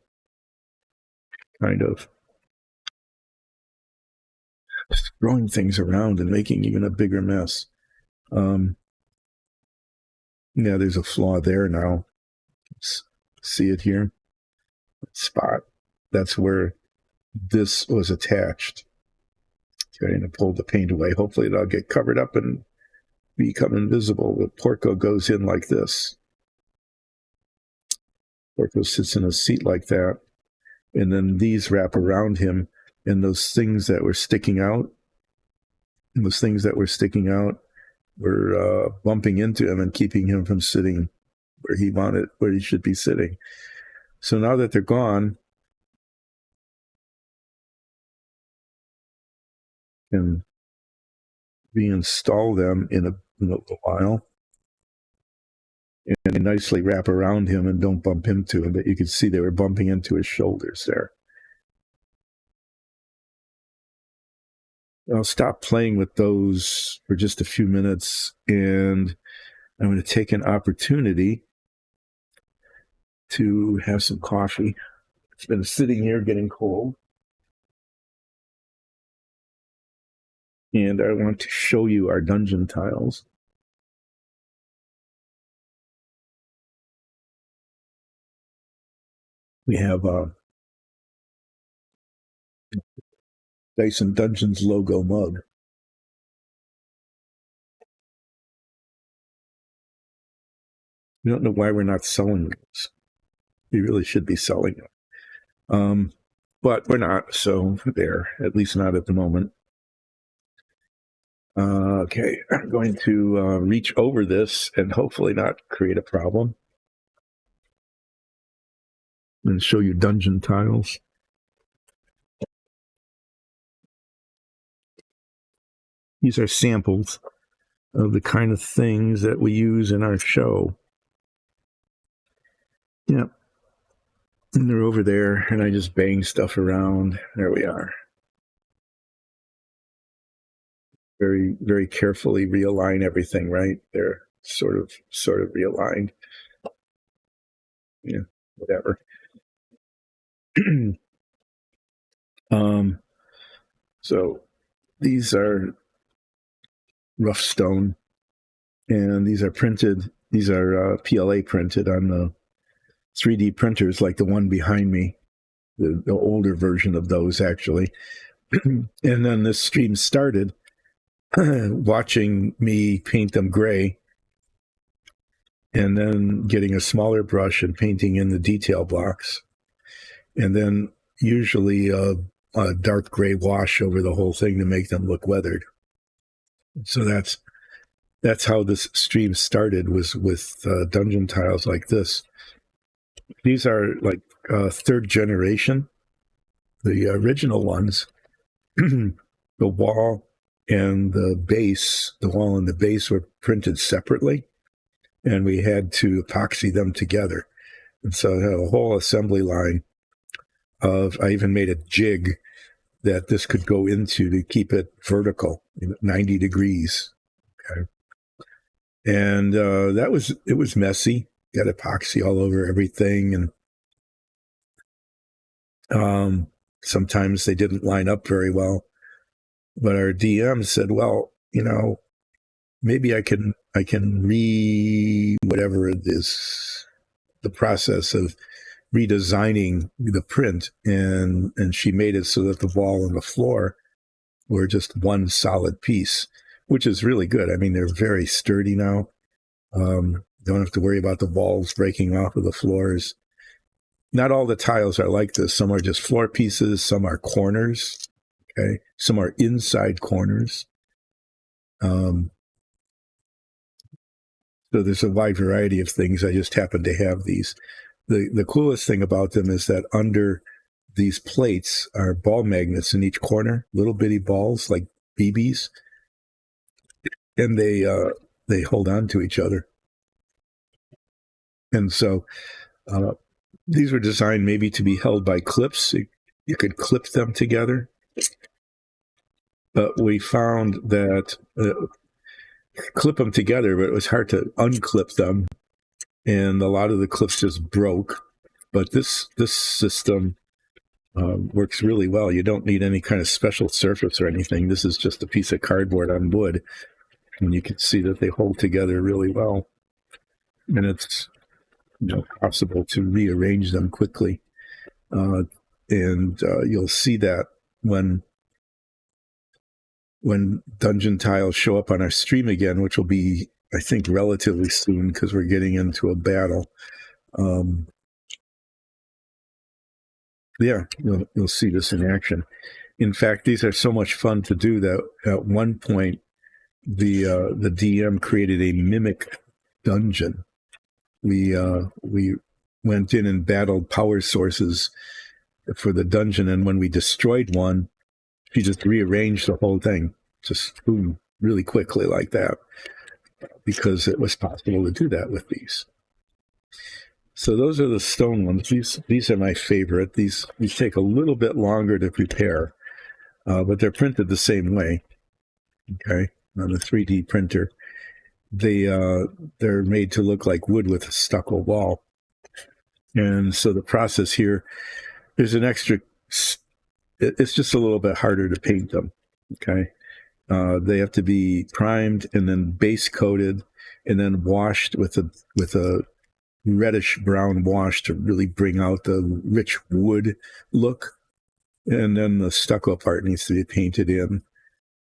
Kind of just throwing things around and making even a bigger mess. Yeah, there's a flaw there now. Let's see it here. Spot. That's where this was attached. Trying to pull the paint away. Hopefully it'll get covered up and become invisible. The Porco goes in like this. Porco sits in a seat like that. And then these wrap around him. And those things that were sticking out, were bumping into him and keeping him from sitting where he should be sitting. So now that they're gone, and reinstall them in a little while, and they nicely wrap around him and don't bump into him. But you can see they were bumping into his shoulders there. I'll stop playing with those for just a few minutes, and I'm going to take an opportunity to have some coffee. It's been sitting here getting cold. And I want to show you our dungeon tiles. We have a Dyson Dungeons logo mug. We don't know why we're not selling those. We really should be selling them. But we're not, so there, at least not at the moment. Okay, I'm going to reach over this and hopefully not create a problem. And show you dungeon tiles. These are samples of the kind of things that we use in our show. Yeah. And they're over there, and I just bang stuff around. There we are. Very, very carefully realign everything, right? They're sort of realigned. Yeah, whatever. So these are rough stone, and these are printed. These are PLA printed on the 3D printers, like the one behind me, the older version of those, actually. And then this stream started watching me paint them gray, and then getting a smaller brush and painting in the detail blocks, and then usually a dark gray wash over the whole thing to make them look weathered. So that's how this stream started, was with dungeon tiles like this. These are like third generation. The original ones, the wall and the base were printed separately, and we had to epoxy them together. And so I had a whole assembly line I even made a jig that this could go into to keep it vertical, 90 degrees. Okay. And it was messy. Got epoxy all over everything. And sometimes they didn't line up very well. But our DM said, well, maybe I can whatever it is, the process of redesigning the print, and she made it so that the wall and the floor were just one solid piece, which is really good. I mean, they're very sturdy now. Don't have to worry about the walls breaking off of the floors. Not all the tiles are like this. Some are just floor pieces. Some are corners. Okay, some are inside corners. So there's a wide variety of things. I just happen to have these. The coolest thing about them is that under these plates are ball magnets in each corner, little bitty balls like BBs, and they hold on to each other. And so these were designed maybe to be held by clips. You could clip them together. But we found that clip them together, but it was hard to unclip them. And a lot of the clips just broke. But this system works really well. You don't need any kind of special surface or anything. This is just a piece of cardboard on wood. And you can see that they hold together really well. And it's possible to rearrange them quickly. And you'll see that when dungeon tiles show up on our stream again, which will be, I think, relatively soon because we're getting into a battle. You'll see this in action. In fact, these are so much fun to do that at one point the DM created a mimic dungeon. We went in and battled power sources for the dungeon, and when we destroyed one, she just rearranged the whole thing, just boom, really quickly like that, because it was possible to do that with these. So those are the stone ones. These are my favorite. These take a little bit longer to prepare, but they're printed the same way. Okay, on the 3D printer, they're made to look like wood with a stucco wall. And so the process here, there's an extra. It's just a little bit harder to paint them. Okay, they have to be primed and then base coated, and then washed with a reddish brown wash to really bring out the rich wood look. And then the stucco part needs to be painted in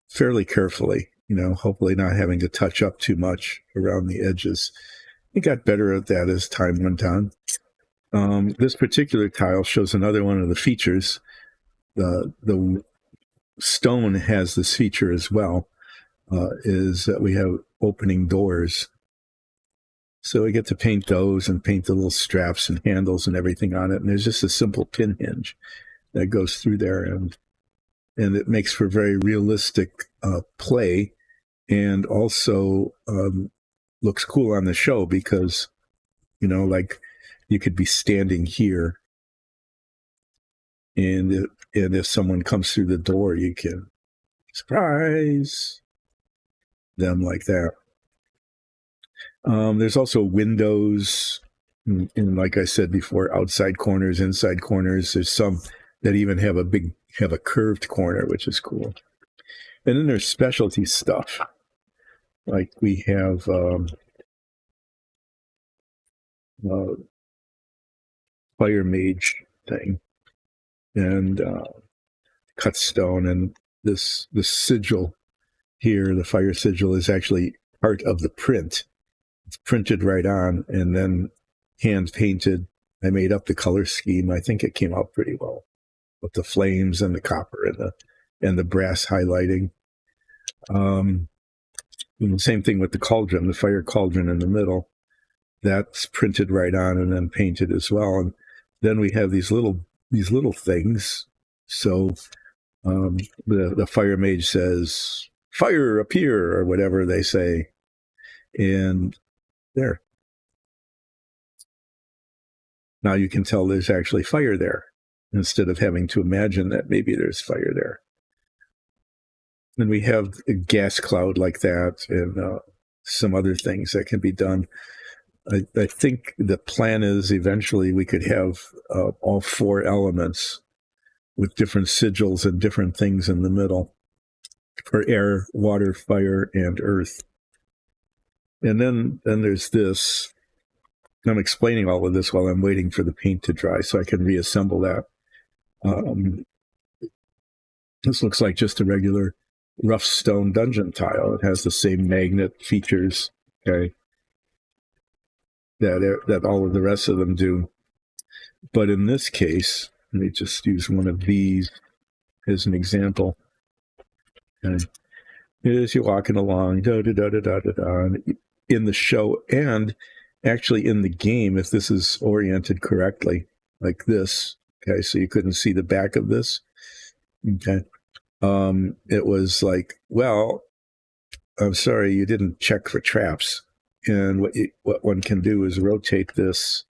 fairly carefully, hopefully not having to touch up too much around the edges. It got better at that as time went on. This particular tile shows another one of the features. The stone has this feature as well, is that we have opening doors. So we get to paint those and paint the little straps and handles and everything on it. And there's just a simple pin hinge that goes through there. And it makes for very realistic play, and also looks cool on the show because, like you could be standing here, and if someone comes through the door, you can surprise them like that. There's also windows, and like I said before, outside corners, inside corners. There's some that even have a curved corner, which is cool. And then there's specialty stuff. Like we have fire mage thing, and cut stone, and this sigil here, the fire sigil, is actually part of the print. It's printed right on and then hand painted. I made up the color scheme. I think it came out pretty well with the flames and the copper and the brass highlighting. And the same thing with the cauldron, the fire cauldron in the middle. That's printed right on and then painted as well. And then we have these little things. So the fire mage says, "Fire appear," or whatever they say, and there. Now you can tell there's actually fire there, instead of having to imagine that maybe there's fire there. And we have a gas cloud like that, and some other things that can be done. I think the plan is eventually we could have all four elements with different sigils and different things in the middle for air, water, fire, and earth. And then there's this. I'm explaining all of this while I'm waiting for the paint to dry so I can reassemble that. This looks like just a regular rough stone dungeon tile. It has the same magnet features, okay, that all of the rest of them do. But in this case, let me just use one of these. as an example. And as you're walking along, da da da da da da da, in the show and actually in the game, if this is oriented correctly, like this. Okay, so you couldn't see the back of this. Okay, it was like, well, I'm sorry, you didn't check for traps. And what one can do is rotate this.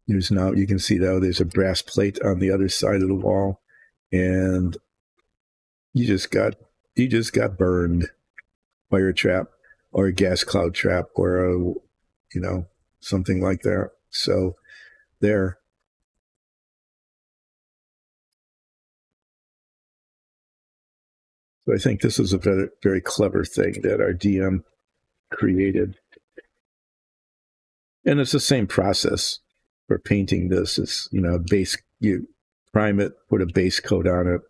There's now, you can see now there's a brass plate on the other side of the wall, and you just got burned by a trap or a gas cloud trap or something like that. So there. So I think this is a very, very clever thing that our DM created. And it's the same process for painting this. It's, base, you prime it, put a base coat on it.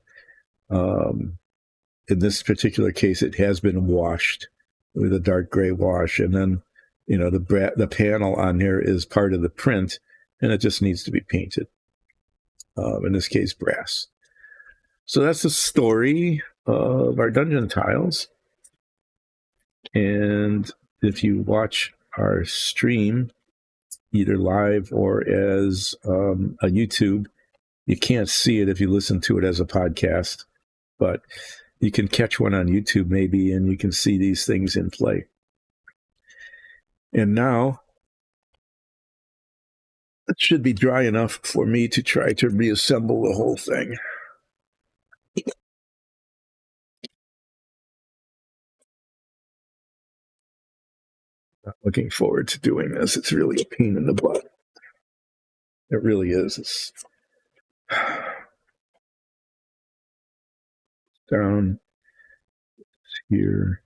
In this particular case, it has been washed with a dark gray wash. And then, the panel on here is part of the print, and it just needs to be painted. In this case, brass. So that's the story of our dungeon tiles. And if you watch our stream, either live or as a YouTube, you can't see it if you listen to it as a podcast, but you can catch one on YouTube maybe, and you can see these things in play. And now it should be dry enough for me to try to reassemble the whole thing. Not looking forward to doing this. It's really a pain in the butt. It really is. It's down here.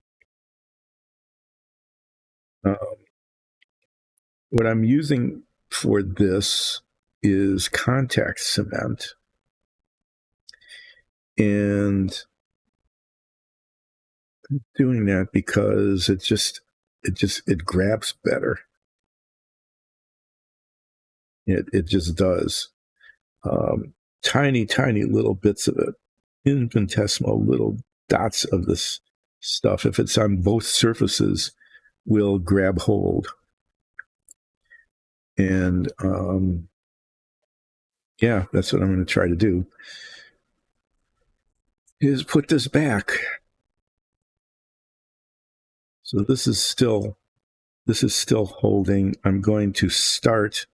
What I'm using for this is contact cement. And I'm doing that because it grabs better. It just does. Tiny little bits of it, infinitesimal little dots of this stuff, if it's on both surfaces, will grab hold. And yeah, that's what I'm going to try to do, is put this back. So this is still holding. I'm going to start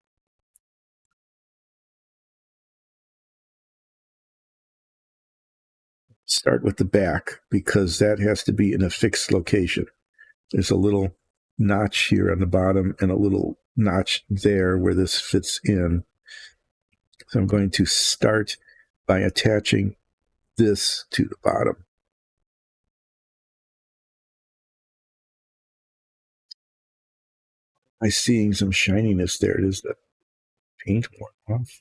with the back, because that has to be in a fixed location. There's a little notch here on the bottom and a little notch there where this fits in. So I'm going to start by attaching this to the bottom. I'm seeing some shininess there. It is the paint worn off.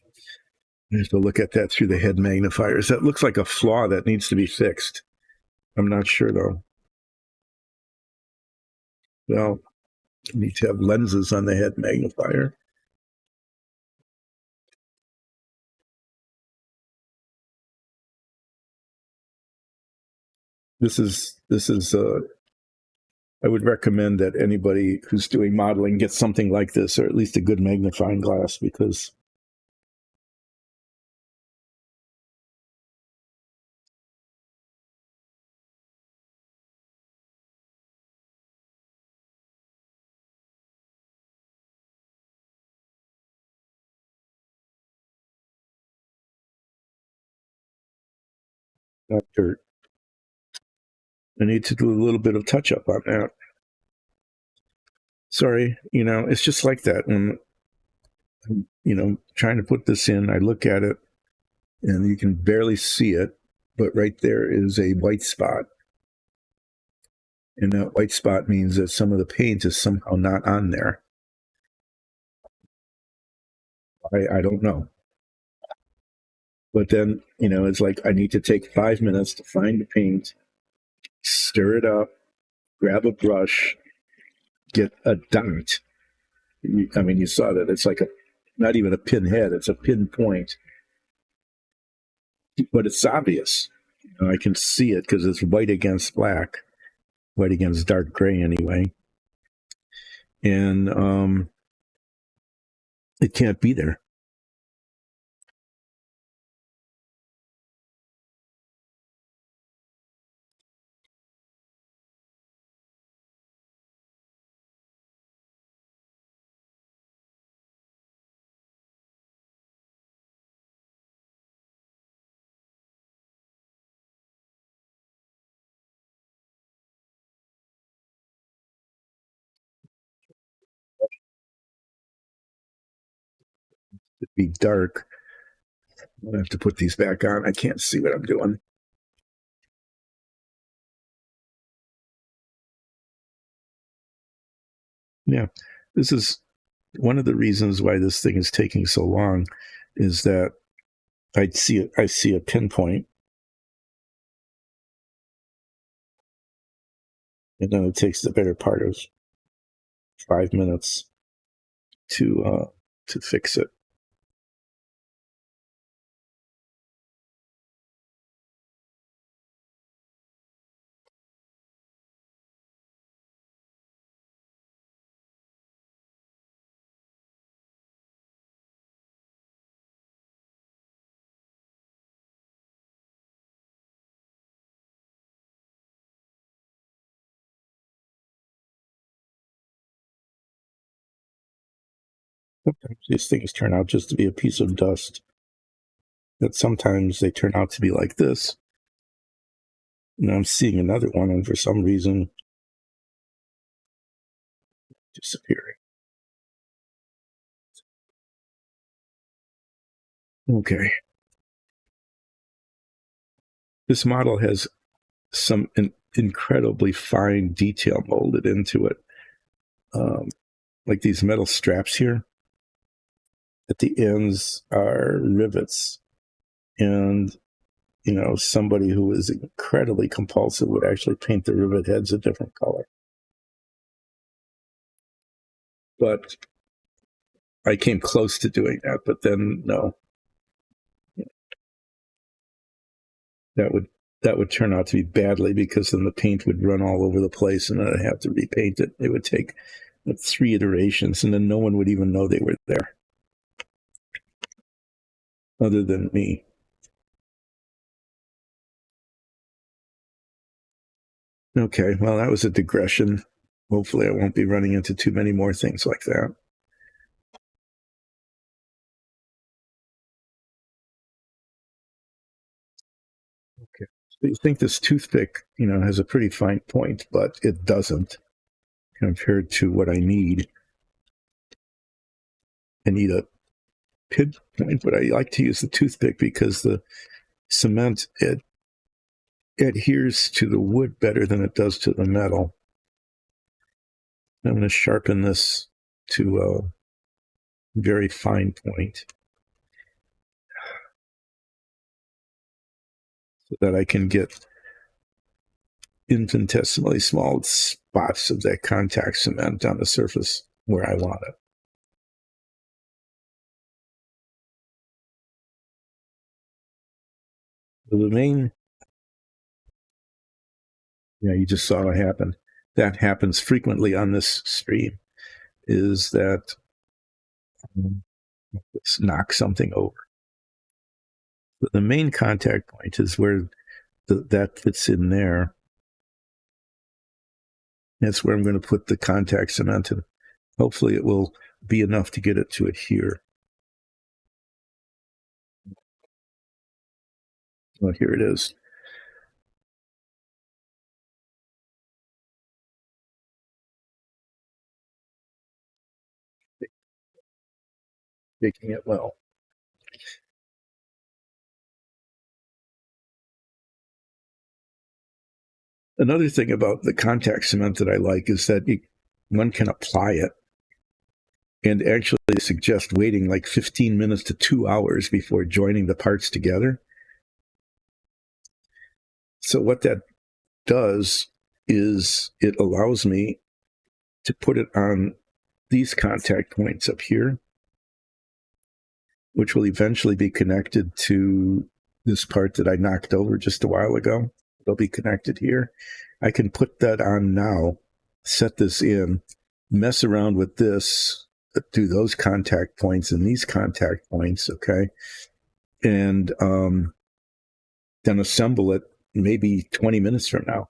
I have to look at that through the head magnifiers. That looks like a flaw that needs to be fixed. I'm not sure though. Well, you need to have lenses on the head magnifier. This is I would recommend that anybody who's doing modeling get something like this, or at least a good magnifying glass, because not dirt. I need to do a little bit of touch up on that. Sorry, it's just like that. When trying to put this in, I look at it and you can barely see it, but right there is a white spot. And that white spot means that some of the paint is somehow not on there. I don't know. But then, it's like I need to take 5 minutes to find the paint, stir it up, grab a brush, get a dot. You saw that. It's like not even a pinhead, it's a pinpoint. But it's obvious. I can see it because it's white against black, white against dark gray anyway. And it can't be there. It'd be dark. I have to put these back on. I can't see what I'm doing. Yeah, this is one of the reasons why this thing is taking so long, is that I see a pinpoint, and then it takes the better part of 5 minutes to fix it. Sometimes these things turn out just to be a piece of dust. But sometimes they turn out to be like this. And I'm seeing another one, and for some reason, disappearing. Okay. This model has some incredibly fine detail molded into it. Like these metal straps here. At the ends are rivets. And, somebody who is incredibly compulsive would actually paint the rivet heads a different color. But I came close to doing that, but then no. That would turn out to be badly, because then the paint would run all over the place, and then I'd have to repaint it. It would take 3 iterations, and then no one would even know they were there, other than me. Okay, well, that was a digression. Hopefully I won't be running into too many more things like that. Okay. So you think this toothpick, has a pretty fine point, but it doesn't compared to what I need. I need a pinpoint, but I like to use the toothpick because the cement, it adheres to the wood better than it does to the metal. I'm going to sharpen this to a very fine point so that I can get infinitesimally small spots of that contact cement on the surface where I want it. The main, you just saw what happened. That happens frequently on this stream, is that let's knock something over. But the main contact point is where that fits in there. That's where I'm going to put the contact cement in. Hopefully it will be enough to get it to adhere. Well, here it is. Making it well. Another thing about the contact cement that I like is that one can apply it and actually suggest waiting like 15 minutes to 2 hours before joining the parts together. So what that does is it allows me to put it on these contact points up here, which will eventually be connected to this part that I knocked over just a while ago. They'll be connected here. I can put that on now, set this in, mess around with this, do those contact points and these contact points, okay? And then assemble it maybe 20 minutes from now.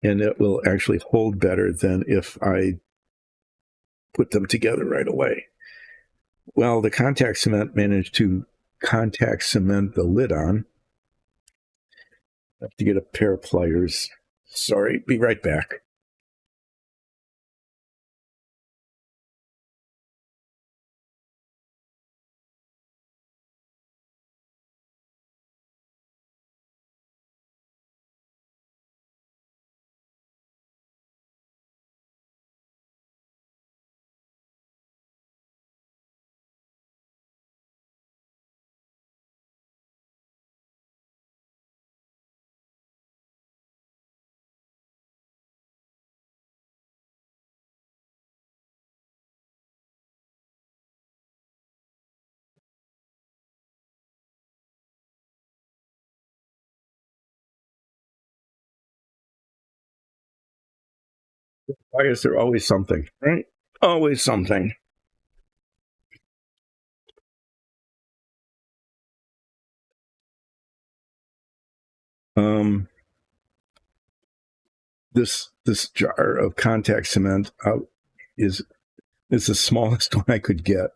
And it will actually hold better than if I put them together right away. Well, the contact cement managed to contact cement the lid on. I have to get a pair of pliers. Sorry, be right back. Pliers are always something, right? Always something. Um, this jar of contact cement is the smallest one I could get.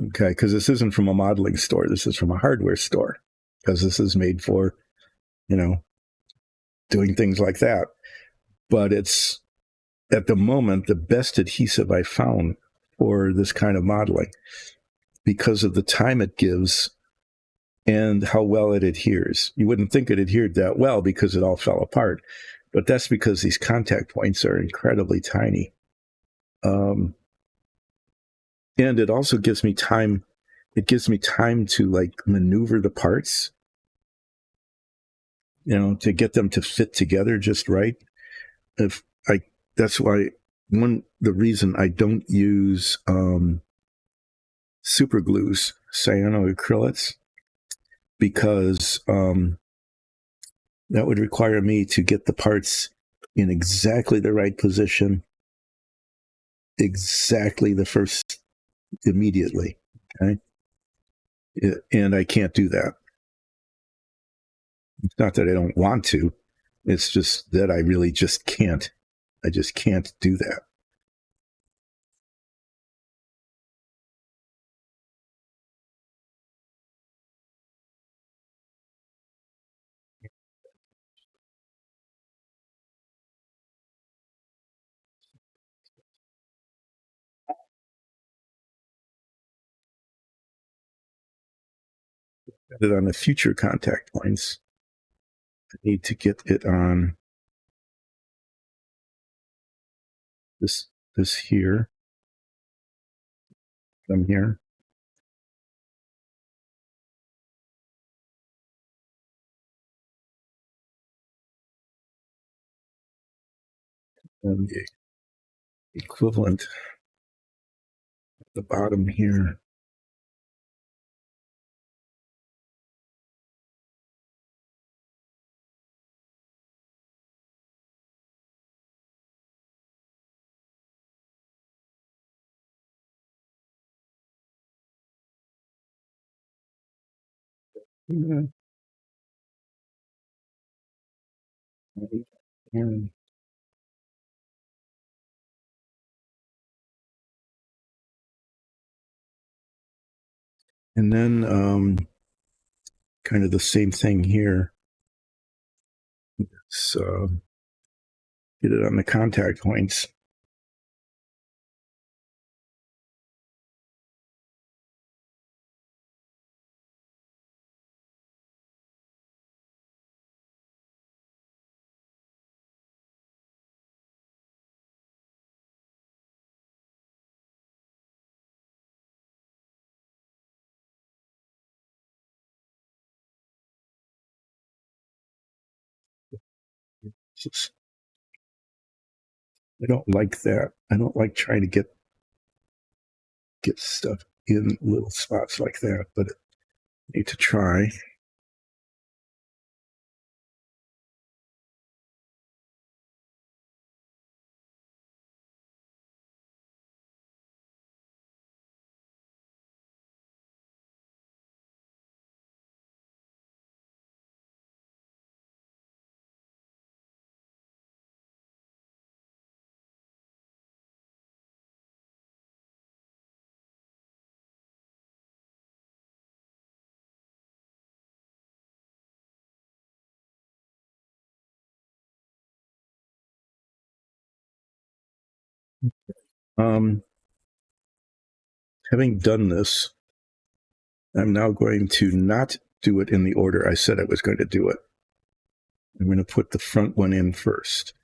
Okay, because this isn't from a modeling store. This is from a hardware store. Because this is made for, doing things like that. But it's at the moment the best adhesive I found for this kind of modeling because of the time it gives and how well it adheres. You wouldn't think it adhered that well because it all fell apart, but that's because these contact points are incredibly tiny. And it also gives me time. It gives me time to like maneuver the parts, to get them to fit together just right. That's why the reason I don't use super glues, cyanoacrylates, because that would require me to get the parts in exactly the right position, exactly the first, immediately. Okay. And I can't do that. It's not that I don't want to. It's just that I really just can't. I just can't do that. Get it on the future contact points. I need to get it on this here, from here. And the equivalent at the bottom here. Yeah. And then kind of the same thing here. So get it on the contact points. I don't like that. I don't like trying to get stuff in little spots like that, but Need to try. Um, Having done this, I'm now going to not do it in the order I said I was going to do it. I'm going to put the front one in first.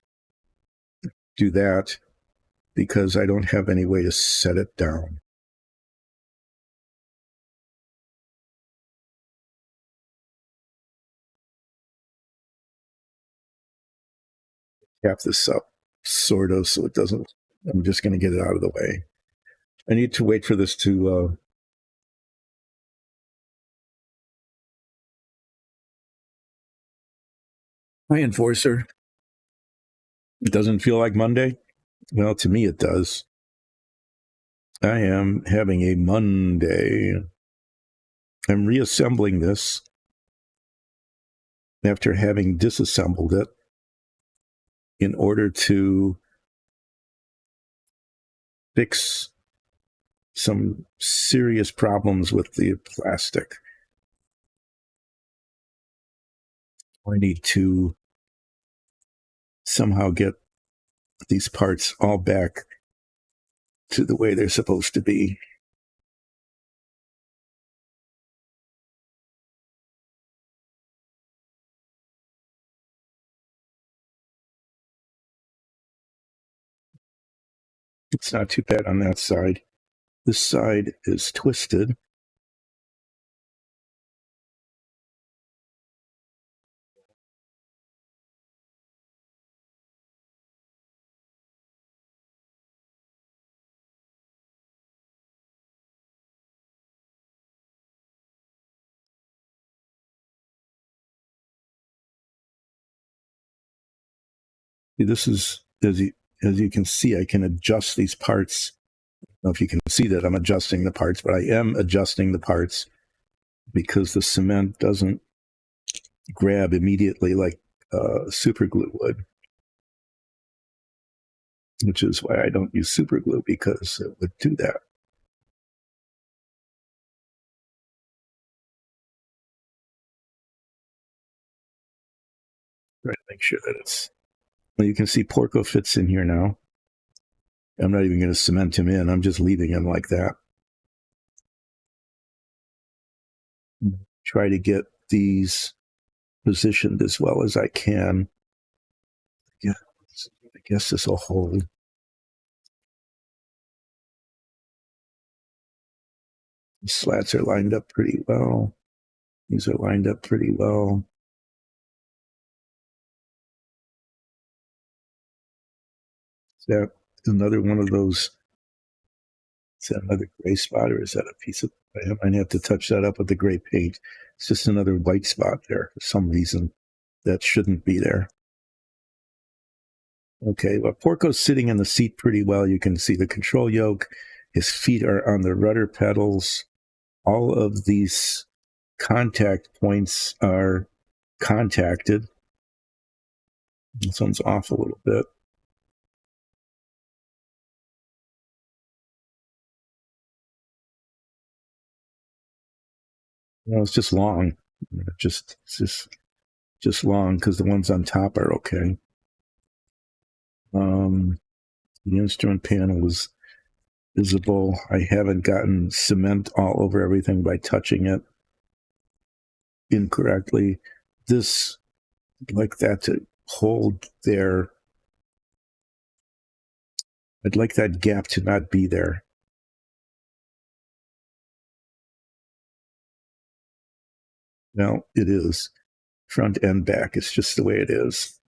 Do that because I don't have any way to set it down. Tap this up, sort of, so it doesn't. I'm just going to get it out of the way. I need to wait for this to. Hi, Enforcer. It doesn't feel like Monday? Well, to me, it does. I am having a Monday. I'm reassembling this after having disassembled it in order to fix some serious problems with the plastic. I need to somehow get these parts all back to the way they're supposed to be. It's not too bad on that side. This side is twisted. This is, as you can see, I can adjust these parts. I don't know if you can see that I'm adjusting the parts, but I am adjusting the parts because the cement doesn't grab immediately like super glue would, which is why I don't use super glue, because it would do that. Try to make sure that it's. Well, you can see Porco fits in here now. I'm not even going to cement him in. I'm just leaving him like that. Try to get these positioned as well as I can. Yeah, I guess this will hold. The slats are lined up pretty well. These are lined up pretty well. Is that another one of those? Is that another gray spot, or is that a piece of? I might have to touch that up with the gray paint. It's just another white spot there for some reason that shouldn't be there. Okay, well, Porco's sitting in the seat pretty well. You can see the control yoke. His feet are on the rudder pedals. All of these contact points are contacted. This one's off a little bit. No, it's just long. Just long because the ones on top are okay. The instrument panel is visible. I haven't gotten cement all over everything by touching it incorrectly. This, I'd like that to hold there. I'd like that gap to not be there. Well, it is. Front and back. It's just the way it is.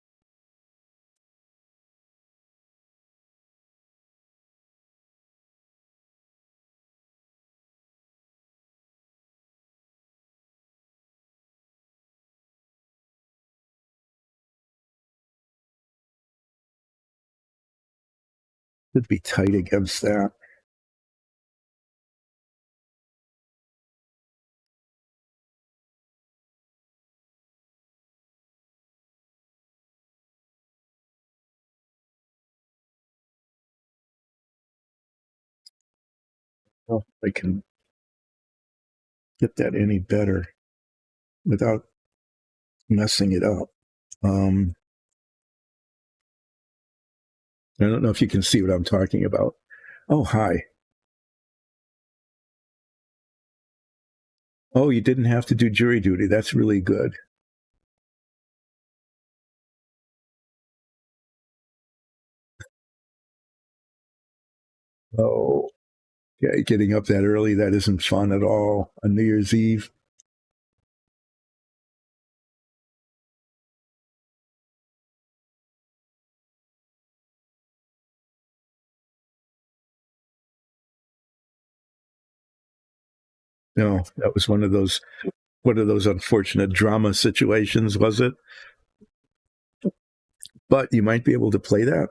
Should be tight against that. Oh, I can get that any better without messing it up. I don't know if you can see what I'm talking about. Oh, hi. Oh, you didn't have to do jury duty. That's really good. Oh, yeah, getting up that early, that isn't fun at all on New Year's Eve. No, that was one of those unfortunate drama situations, was it? But you might be able to play that.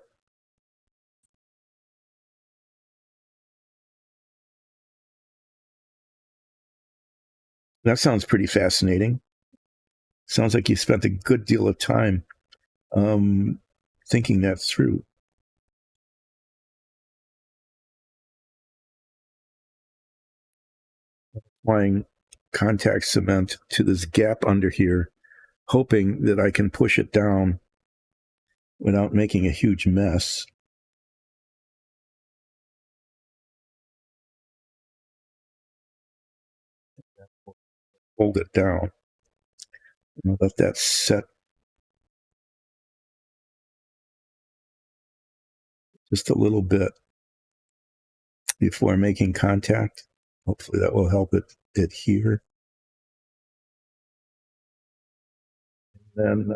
That sounds pretty fascinating. Sounds like you spent a good deal of time um, thinking that through. Applying contact cement to this gap under here, hoping that I can push it down without making a huge mess. Hold it down and let that set just a little bit before making contact. Hopefully that will help it adhere. Then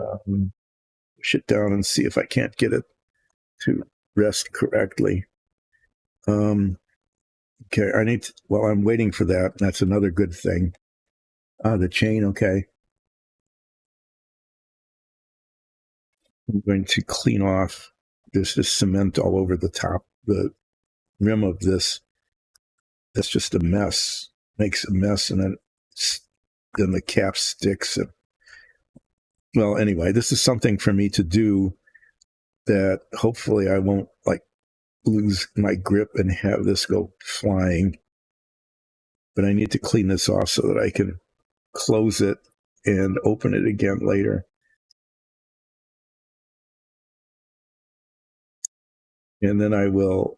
push it down and see if I can't get it to rest correctly. Okay, while I'm waiting for that, that's another good thing. The chain, okay. I'm going to clean off. There's just cement all over the top, the rim of this. That's just a mess. Makes a mess, and then the cap sticks. And, well, anyway, this is something for me to do that hopefully I won't like lose my grip and have this go flying. But I need to clean this off so that I can close it and open it again later. And then I will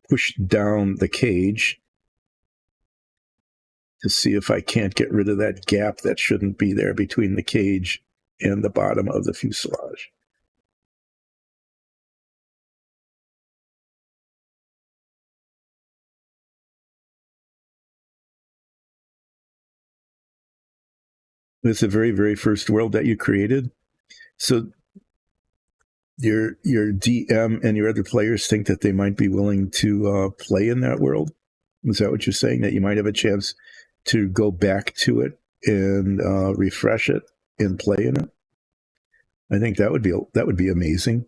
push down the cage to see if I can't get rid of that gap that shouldn't be there between the cage and the bottom of the fuselage. It's the very, very first world that you created. So your DM and your other players think that they might be willing to play in that world. Is that what you're saying? That you might have a chance to go back to it and refresh it and play in it? I think that would be amazing.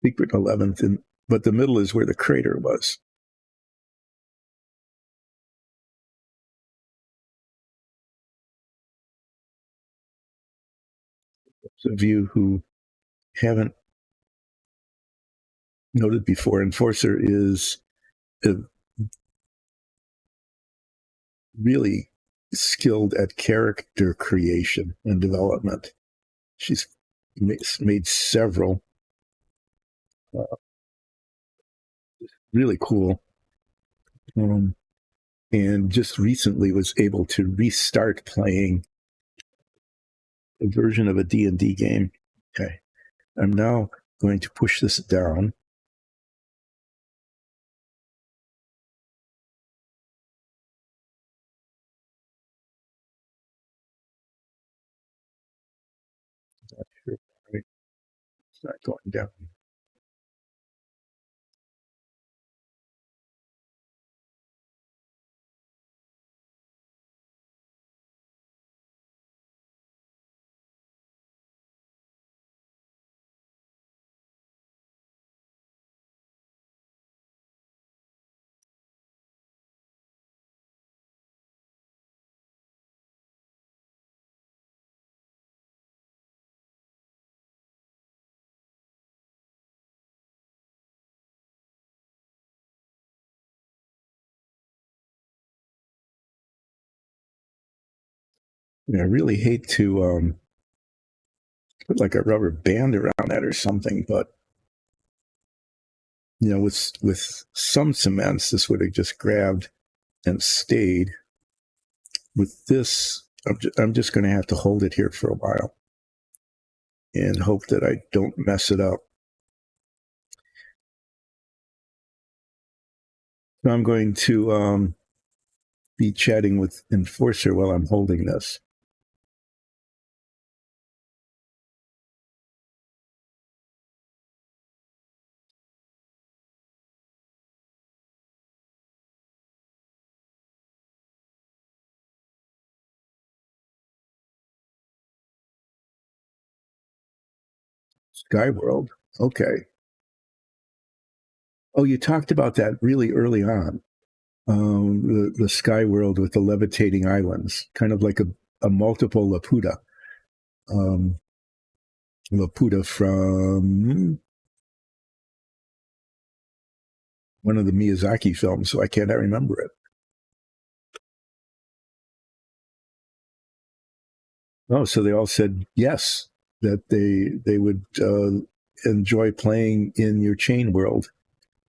Secret 11th, but the middle is where the crater was. Those of you who haven't noted before, Enforcer is a really skilled at character creation and development. She's made several really cool, um, and just recently was able to restart playing a version of a D&D game. Okay, I'm now going to push this down. Not sure, right? It's not going down. I really hate to put like a rubber band around that or something, but with some cements, this would have just grabbed and stayed. With this, I'm just going to have to hold it here for a while and hope that I don't mess it up. So I'm going to be chatting with Enforcer while I'm holding this. Sky World. Okay. Oh, you talked about that really early on. The Sky World with the levitating islands, kind of like a multiple Laputa. Laputa from one of the Miyazaki films, so I can't remember it. Oh, so they all said yes, that they would enjoy playing in your chain world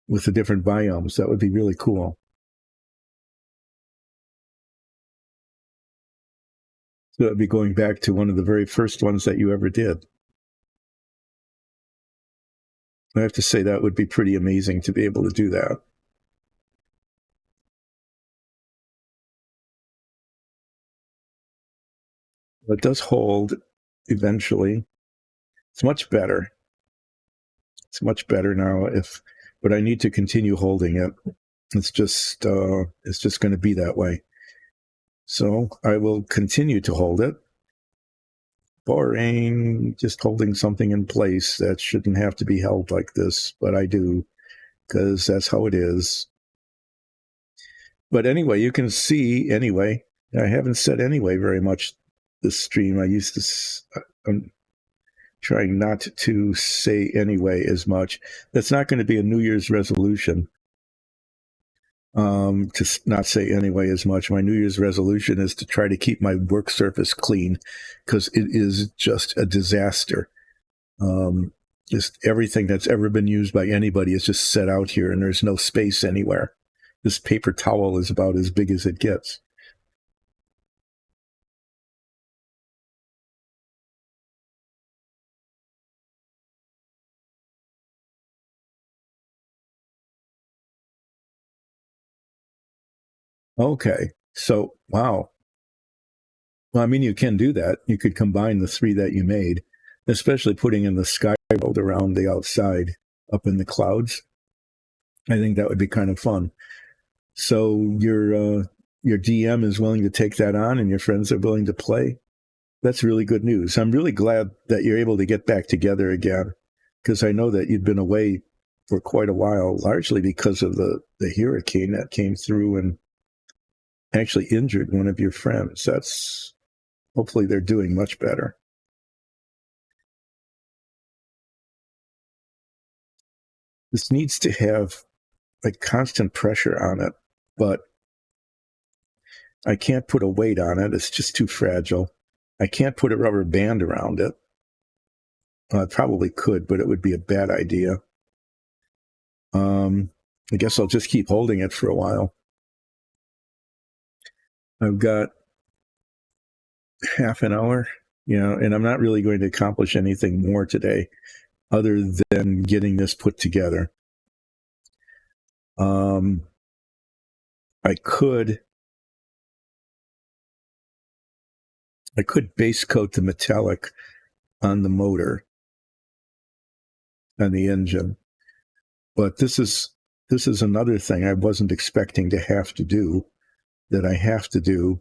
with the different biomes. That would be really cool. So that'd be going back to one of the very first ones that you ever did. I have to say that would be pretty amazing to be able to do that. It does hold eventually. It's much better. It's much better now. But I need to continue holding it. It's just going to be that way. So I will continue to hold it. Boring, just holding something in place that shouldn't have to be held like this, but I do because that's how it is. But anyway, you can see anyway. I haven't said anyway very much this stream. I'm trying not to say anyway as much. That's not going to be a New Year's resolution. To not say anyway as much. My New Year's resolution is to try to keep my work surface clean because it is just a disaster. Just everything that's ever been used by anybody is just set out here and there's no space anywhere. This paper towel is about as big as it gets. Okay. So, wow. Well, I mean, you can do that. You could combine the three that you made, especially putting in the sky world around the outside up in the clouds. I think that would be kind of fun. So your DM is willing to take that on and your friends are willing to play. That's really good news. I'm really glad that you're able to get back together again because I know that you'd been away for quite a while, largely because of the hurricane that came through and actually injured one of your friends. That's hopefully they're doing much better. This needs to have like constant pressure on it, but I can't put a weight on it. It's just too fragile. I can't put a rubber band around it. I probably could, but it would be a bad idea. I guess I'll just keep holding it for a while. I've got half an hour, and I'm not really going to accomplish anything more today other than getting this put together. I could base coat the metallic on the motor and the engine, but this is another thing I wasn't expecting to have to do that I have to do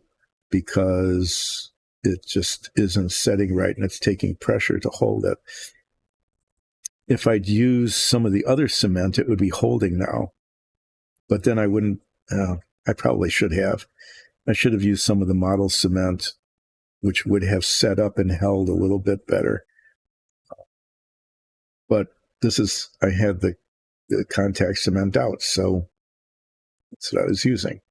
because it just isn't setting right and it's taking pressure to hold it. If I'd used some of the other cement, it would be holding now, but then I wouldn't. I probably should have. I should have used some of the model cement, which would have set up and held a little bit better. But I had the contact cement out, so that's what I was using.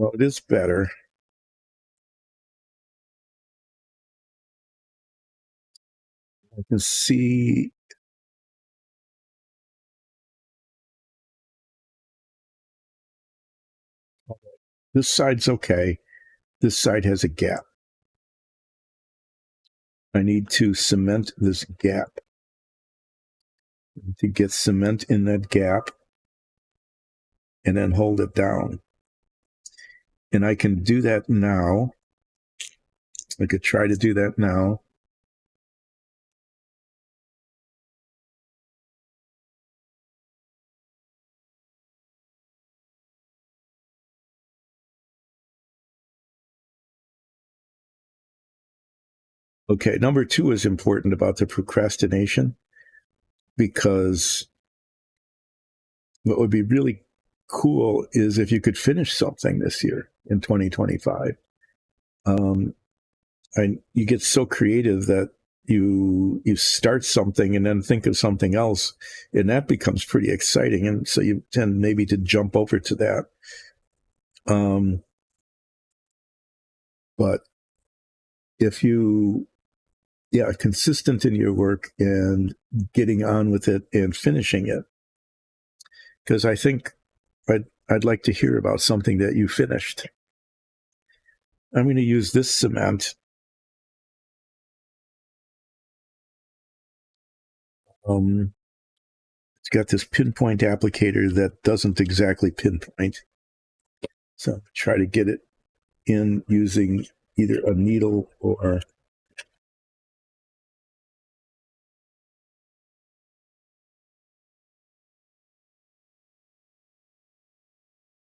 Well, it is better. I can see. This side's okay. This side has a gap. I need to cement this gap. To get cement in that gap and then hold it down. And I can do that now. I could try to do that now. Okay, number 2 is important about the procrastination, because what would be really cool is if you could finish something this year in 2025. You get so creative that you start something and then think of something else, and that becomes pretty exciting, and so you tend maybe to jump over to that. But if you consistent in your work and getting on with it and finishing it, because I think I'd like to hear about something that you finished. I'm going to use this cement. It's got this pinpoint applicator that doesn't exactly pinpoint. So I'm try to get it in using either a needle or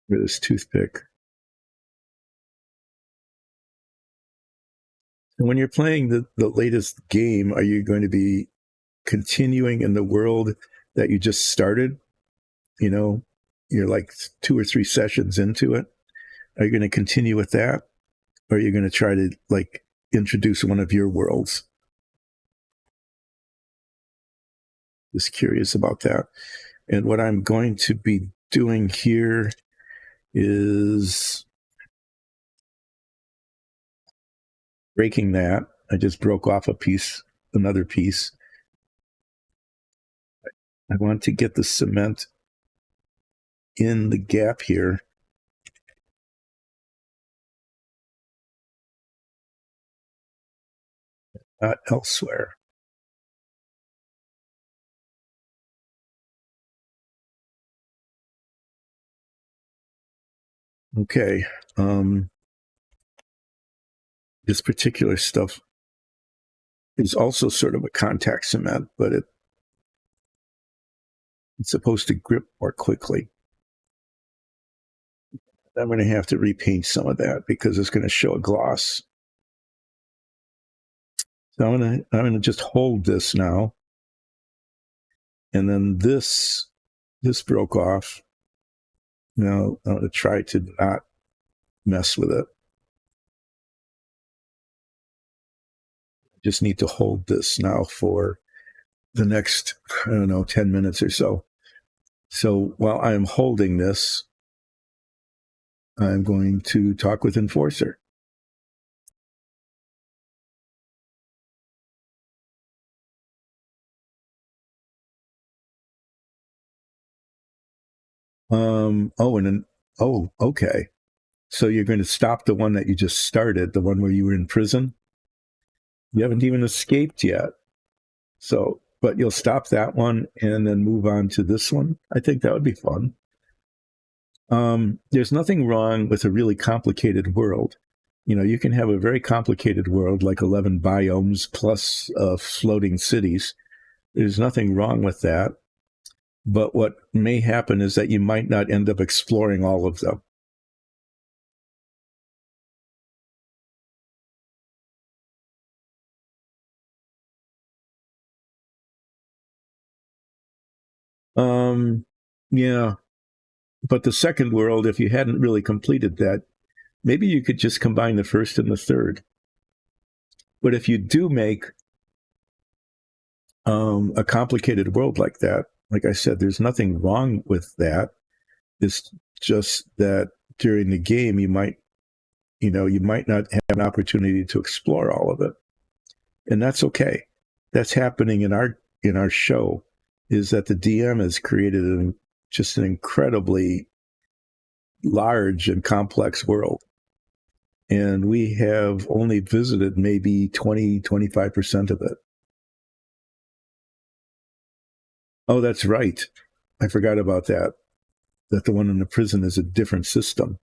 this toothpick. And when you're playing the latest game, are you going to be continuing in the world that you just started? You know, you're like 2 or 3 sessions into it. Are you going to continue with that? Or are you going to try to like introduce one of your worlds? Just curious about that. And what I'm going to be doing here is breaking that. I just broke off another piece. I want to get the cement in the gap here. Not elsewhere. Okay. This particular stuff is also sort of a contact cement, but it's supposed to grip more quickly. I'm going to have to repaint some of that because it's going to show a gloss. So I'm going to just hold this now. And then this broke off. Now I'm going to try to not mess with it. Just need to hold this now for the next, 10 minutes or so. So while I'm holding this, I'm going to talk with Enforcer. Okay. So you're going to stop the one that you just started, the one where you were in prison? You haven't even escaped yet. So, but you'll stop that one and then move on to this one. I think that would be fun. There's nothing wrong with a really complicated world. You can have a very complicated world like 11 biomes plus floating cities. There's nothing wrong with that. But what may happen is that you might not end up exploring all of them. Yeah. But the second world, if you hadn't really completed that, maybe you could just combine the first and the third. But if you do make a complicated world like that, like I said, there's nothing wrong with that. It's just that during the game, you might not have an opportunity to explore all of it, and that's okay. That's happening in our show. Is that the DM has created just an incredibly large and complex world, and we have only visited maybe 25% of it. Oh, that's right. I forgot about that. That the one in the prison is a different system.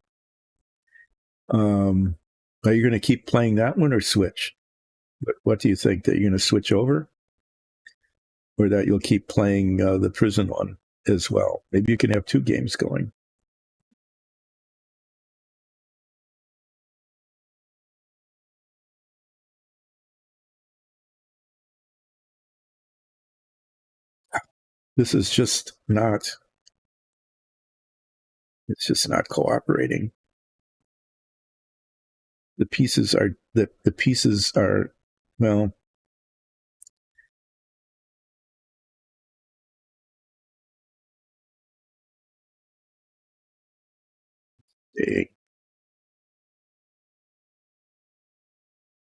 Are you going to keep playing that one or switch? What do you think? That you're going to switch over, or that you'll keep playing the prison one as well? Maybe you can have two games going. This is just not. It's just not cooperating. The pieces are the pieces are well.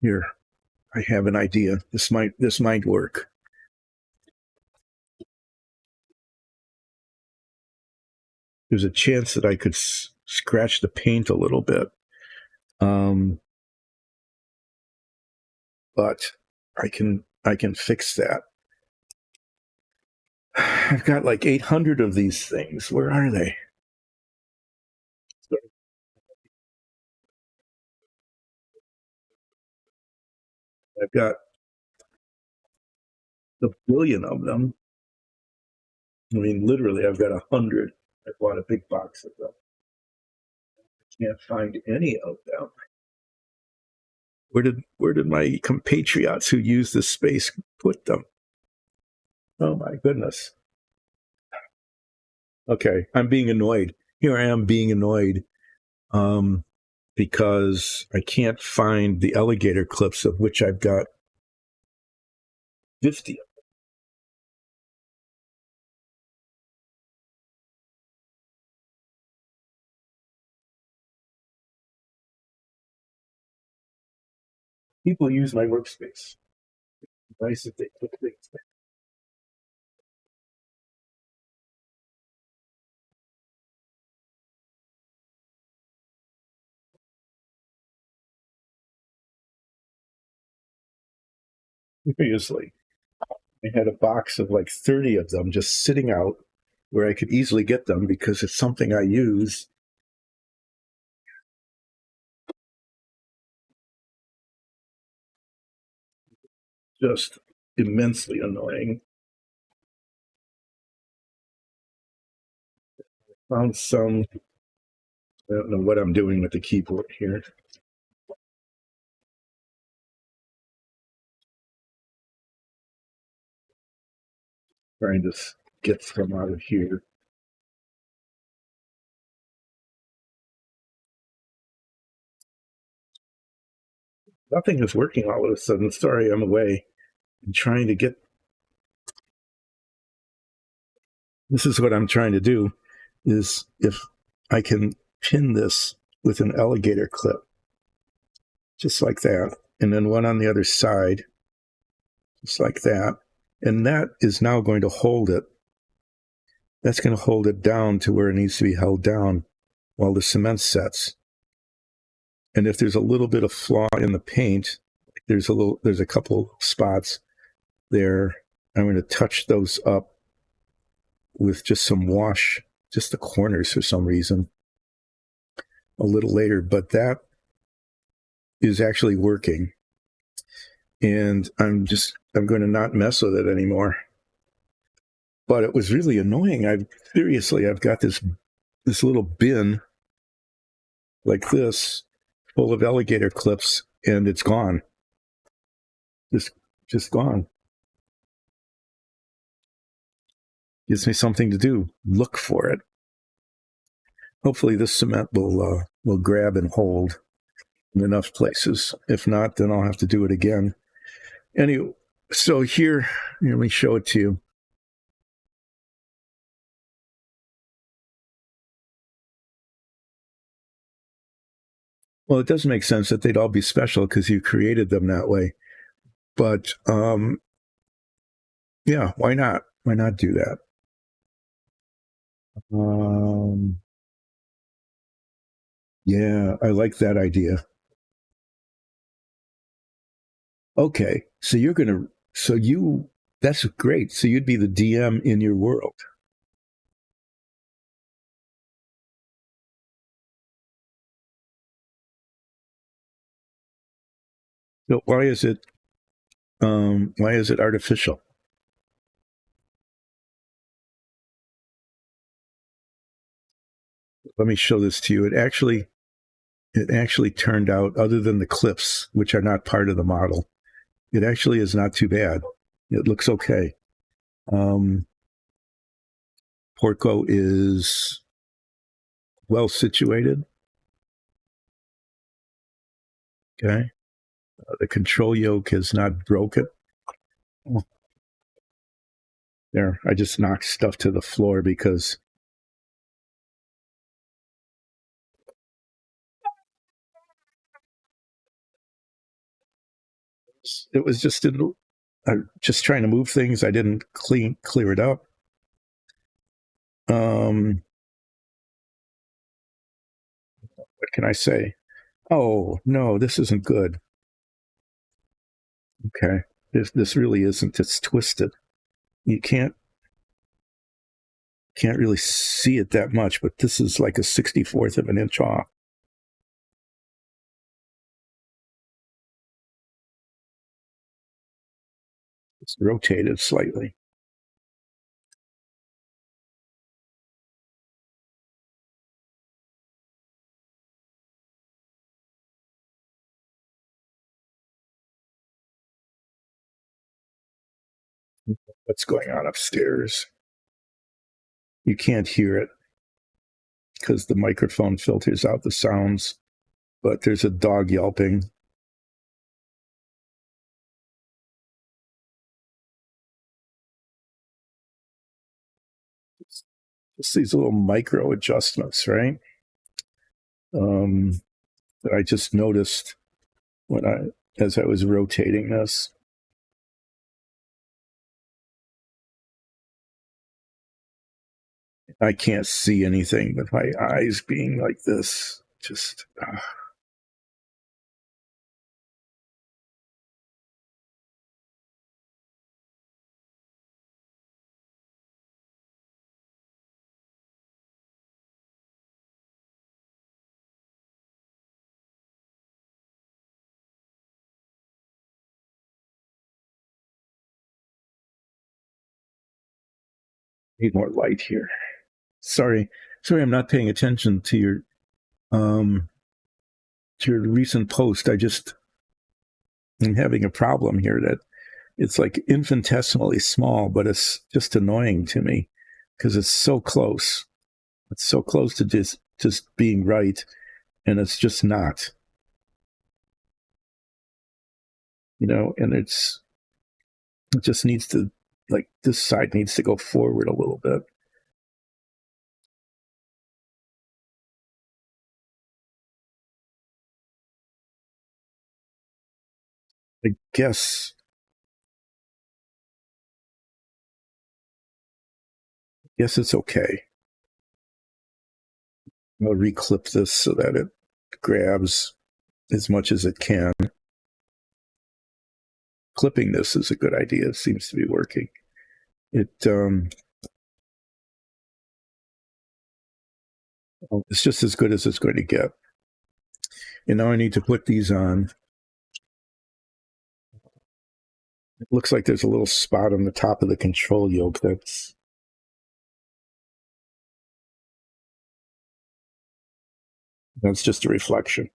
Here, I have an idea. This might work. There's a chance that I could scratch the paint a little bit, but I can fix that. I've got like 800 of these things. Where are they? I've got a billion of them. I mean, literally, I've got 100. I bought a big box of them. I can't find any of them. Where did my compatriots who use this space put them? Oh my goodness. Okay, I'm being annoyed. Here I am being annoyed because I can't find the alligator clips, of which I've got 50. People use my workspace. Nice that they put things there. Seriously. I had a box of like 30 of them just sitting out where I could easily get them because it's something I use. Just immensely annoying. Found some. I don't know what I'm doing with the keyboard here. Trying to get some out of here. Nothing is working all of a sudden. Sorry, I'm away. I'm trying to get. This is what I'm trying to do. Is if I can pin this with an alligator clip, just like that, and then one on the other side, just like that, and that is now going to hold it. That's going to hold it down to where it needs to be held down while the cement sets. And if there's a little bit of flaw in the paint, there's a couple spots there. I'm going to touch those up with just some wash, just the corners for some reason, a little later. But that is actually working. And I'm going to not mess with it anymore. But it was really annoying. I've got this little bin like this full of alligator clips, and it's gone. Just gone. Gives me something to do. Look for it. Hopefully, this cement will grab and hold in enough places. If not, then I'll have to do it again. Anyway, so here, let me show it to you. Well, it does make sense that they'd all be special because you created them that way. But yeah, why not? Why not do that? Um, yeah, I like that idea. Okay, so you're gonna, so you, that's great. So you'd be the DM in your world. So why is it artificial? Let me show this to you. It actually turned out, other than the clips, which are not part of the model, it actually is not too bad. It looks okay. Um, Porco is well situated. Okay. The control yoke is not broken. Oh, there, I just knocked stuff to the floor because it was just just trying to move things. I didn't clear it up. Um, what can I say? Oh no, this isn't good. Okay, this really isn't. It's twisted. You can't really see it that much, but this is like a 64th of an inch off. It's rotated slightly. What's going on upstairs? You can't hear it because the microphone filters out the sounds, but there's a dog yelping. Just these little micro adjustments, right? That I just noticed as I was rotating this. I can't see anything with my eyes being like this. Just need more light here. Sorry, sorry, I'm not paying attention um to your recent post. I'm having a problem here that it's like infinitesimally small, but it's just annoying to me because it's so close. It's so close to just being right, and it's just not. And it just needs to, like, this side needs to go forward a little bit. I guess it's okay. I'll reclip this so that it grabs as much as it can. Clipping this is a good idea. It seems to be working. It's just as good as it's going to get. And now I need to put these on. It looks like there's a little spot on the top of the control yoke that's just a reflection.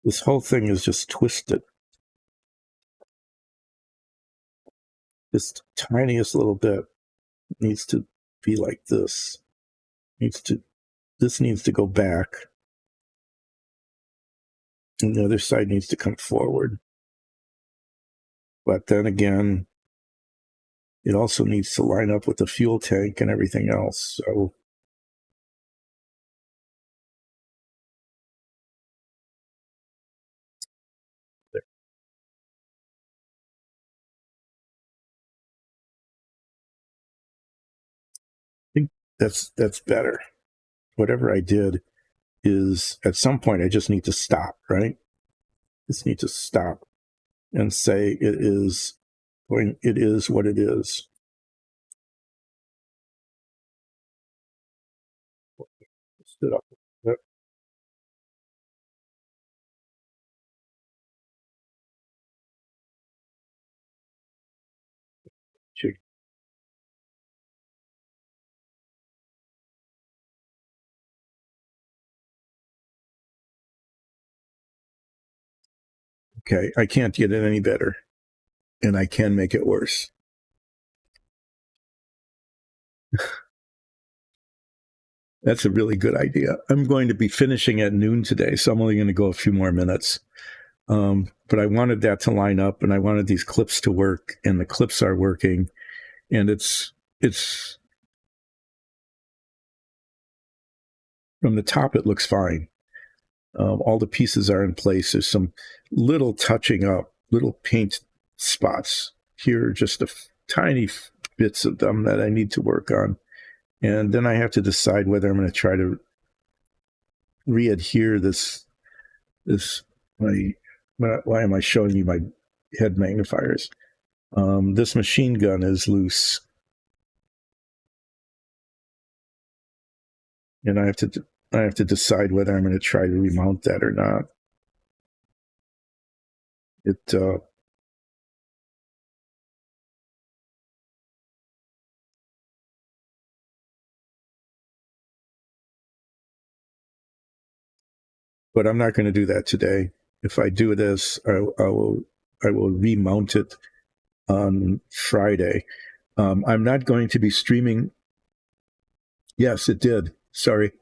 This whole thing is just twisted. This tiniest little bit needs to be like this. This needs to go back, and the other side needs to come forward. But then again, it also needs to line up with the fuel tank and everything else. So I think that's better. Whatever I did is at some point I just need to stop, right? Just need to stop and say it is what it is. Stood up. Yep. Okay, I can't get it any better, and I can make it worse. That's a really good idea. I'm going to be finishing at noon today, so I'm only going to go a few more minutes. But I wanted that to line up, and I wanted these clips to work, and the clips are working, and it's from the top. It looks fine. All the pieces are in place. There's some little touching up, little paint spots here, just tiny bits of them that I need to work on. And then I have to decide whether I'm going to try to re-adhere this. Why am I showing you my head magnifiers? This machine gun is loose, and I have to decide whether I'm going to try to remount that or not. But I'm not going to do that today. If I do this, I will remount it on Friday. I'm not going to be streaming. Yes, it did. Sorry.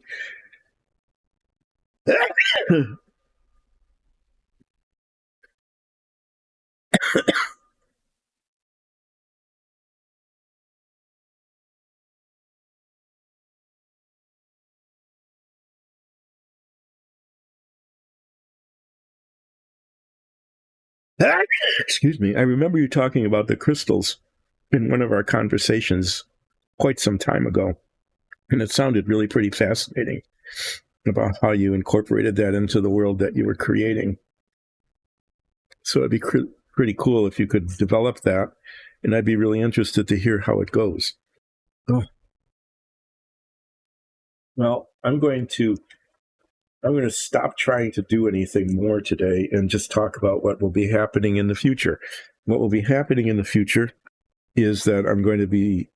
Excuse me. I remember you talking about the crystals in one of our conversations quite some time ago, and it sounded really pretty fascinating about how you incorporated that into the world that you were creating. So it'd be pretty cool if you could develop that, and I'd be really interested to hear how it goes. Oh. Well, I'm going to stop trying to do anything more today and just talk about what will be happening in the future. What will be happening in the future is that I'm going to be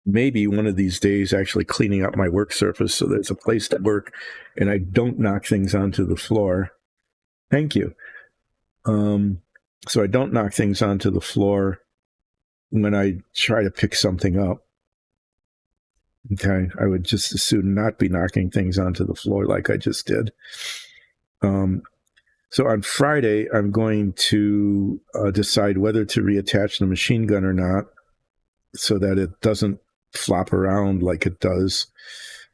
maybe one of these days actually cleaning up my work surface so there's a place to work and I don't knock things onto the floor. Thank you. So I don't knock things onto the floor when I try to pick something up. Okay, I would just as soon not be knocking things onto the floor like I just did. So on Friday, I'm going to decide whether to reattach the machine gun or not so that it doesn't flop around like it does.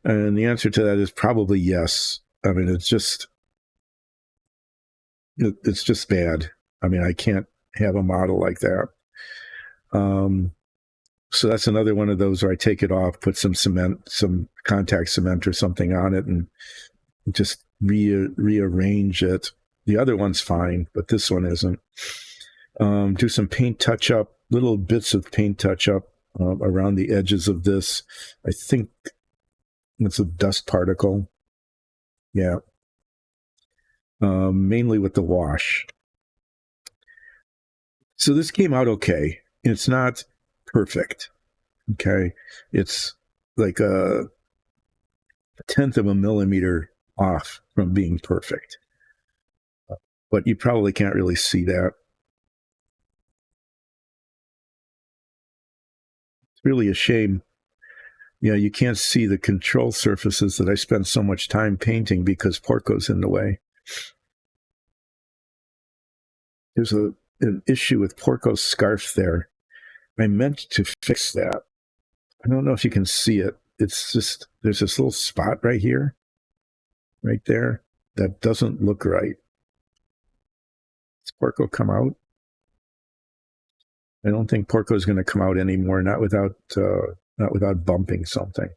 And the answer to that is probably yes. I mean, it's just bad. I mean, I can't have a model like that. So that's another one of those where I take it off, put some cement, some contact cement or something on it, and just rearrange it. The other one's fine, but this one isn't. Do some paint touch up, little bits of paint touch up around the edges of this. I think it's a dust particle. Yeah. Mainly with the wash. So this came out okay. It's not perfect. Okay. It's like a tenth of a millimeter off from being perfect. But you probably can't really see that. It's really a shame. You know, you can't see the control surfaces that I spent so much time painting because Porco's in the way. There's a an issue with Porco's scarf there. I meant to fix that. I don't know if you can see it. It's just, there's this little spot right here, right there, that doesn't look right. Does Porco come out? I don't think Porco's going to come out anymore, not without bumping something.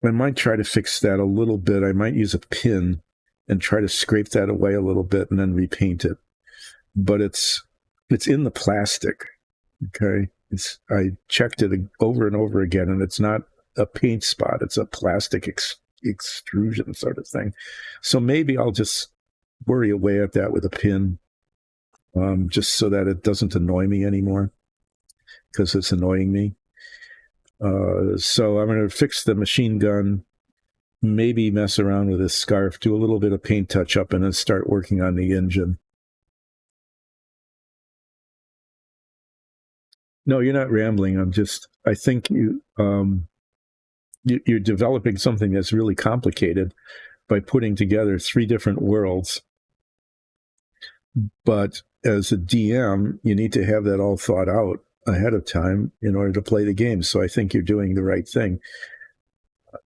I might try to fix that a little bit. I might use a pin and try to scrape that away a little bit and then repaint it. But it's in the plastic. Okay, I checked it over and over again, and it's not a paint spot. It's a plastic extrusion sort of thing. So maybe I'll just worry away at that with a pin, just so that it doesn't annoy me anymore, because it's annoying me. So I'm going to fix the machine gun, maybe mess around with this scarf, do a little bit of paint touch up, and then start working on the engine. No, you're not rambling. I think you're developing something that's really complicated by putting together 3 different worlds. But as a DM, you need to have that all thought out ahead of time in order to play the game. So I think you're doing the right thing.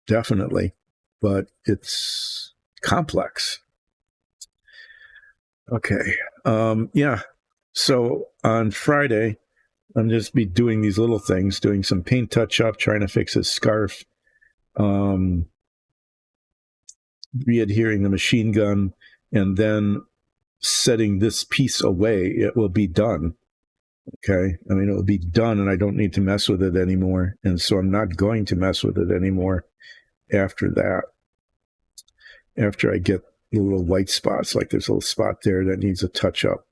Definitely. But it's complex. Okay. Yeah. So on Friday, I'm just be doing these little things, doing some paint touch up, trying to fix his scarf, re-adhering the machine gun, and then setting this piece away. It will be done. Okay. I mean, it will be done, and I don't need to mess with it anymore. And so I'm not going to mess with it anymore after that. After I get the little white spots, like there's a little spot there that needs a touch up.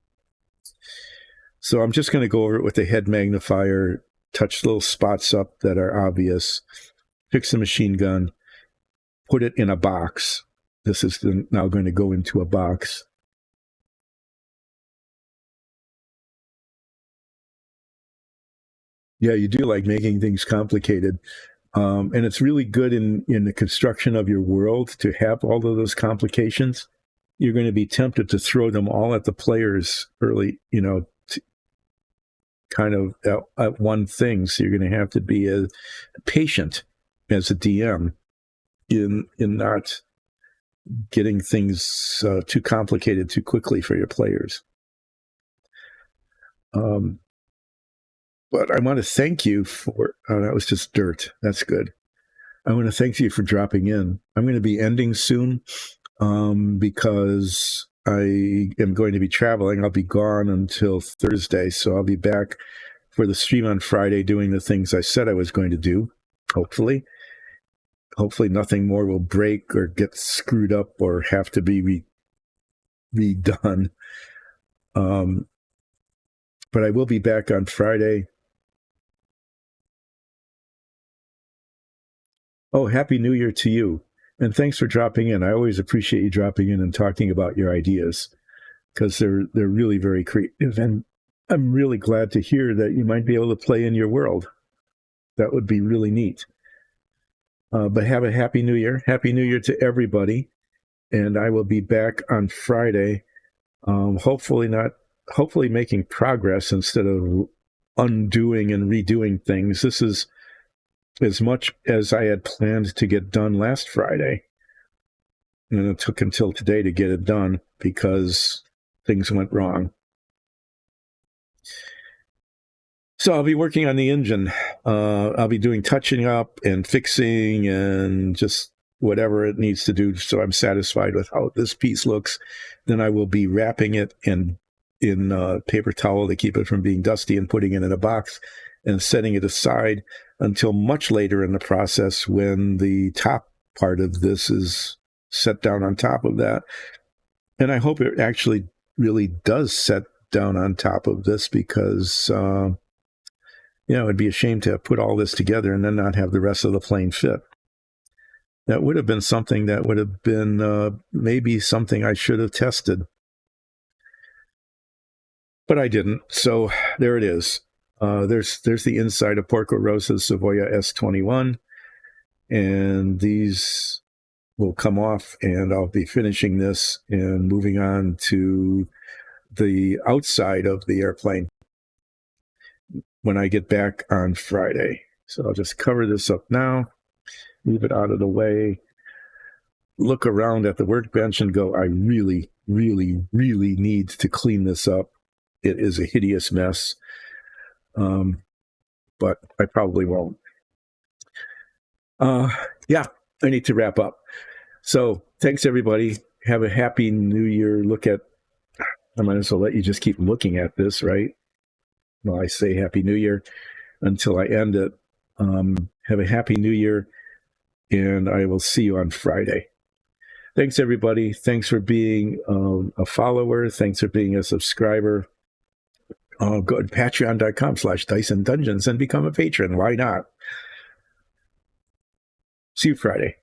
So I'm just going to go over it with the head magnifier, touch little spots up that are obvious, fix the machine gun, put it in a box. This is now going to go into a box. Yeah, you do like making things complicated. And it's really good in the construction of your world to have all of those complications. You're going to be tempted to throw them all at the players early, kind of at one thing. So you're going to have to be a patient as a DM in not getting things too complicated too quickly for your players. But I want to thank you for, that was just dirt. That's good. I want to thank you for dropping in. I'm going to be ending soon because I am going to be traveling. I'll be gone until Thursday, so I'll be back for the stream on Friday doing the things I said I was going to do, hopefully. Hopefully nothing more will break or get screwed up or have to be redone. But I will be back on Friday. Oh, Happy New Year to you. And thanks for dropping in. I always appreciate you dropping in and talking about your ideas, because they're really very creative. And I'm really glad to hear that you might be able to play in your world. That would be really neat. But have a Happy New Year. Happy New Year to everybody. And I will be back on Friday. Hopefully making progress instead of undoing and redoing things. This is as much as I had planned to get done last Friday. And it took until today to get it done because things went wrong. So I'll be working on the engine. I'll be doing touching up and fixing and just whatever it needs to do so I'm satisfied with how this piece looks. Then I will be wrapping it in paper towel to keep it from being dusty and putting it in a box and setting it aside until much later in the process when the top part of this is set down on top of that. And I hope it actually really does set down on top of this because, it'd be a shame to put all this together and then not have the rest of the plane fit. That would have been something that would have been maybe something I should have tested. But I didn't. So there it is. There's the inside of Porco Rosso Savoia S.21. And these will come off, and I'll be finishing this and moving on to the outside of the airplane when I get back on Friday. So I'll just cover this up now, move it out of the way, look around at the workbench and go, I really, really, really need to clean this up. It is a hideous mess, but I probably won't. Yeah, I need to wrap up. So thanks, everybody. Have a happy New Year. I might as well let you just keep looking at this, right? Well, I say Happy New Year until I end it. Have a Happy New Year, and I will see you on Friday. Thanks, everybody. Thanks for being a follower. Thanks for being a subscriber. Go to patreon.com/Dyson Dungeons and become a patron. Why not? See you Friday.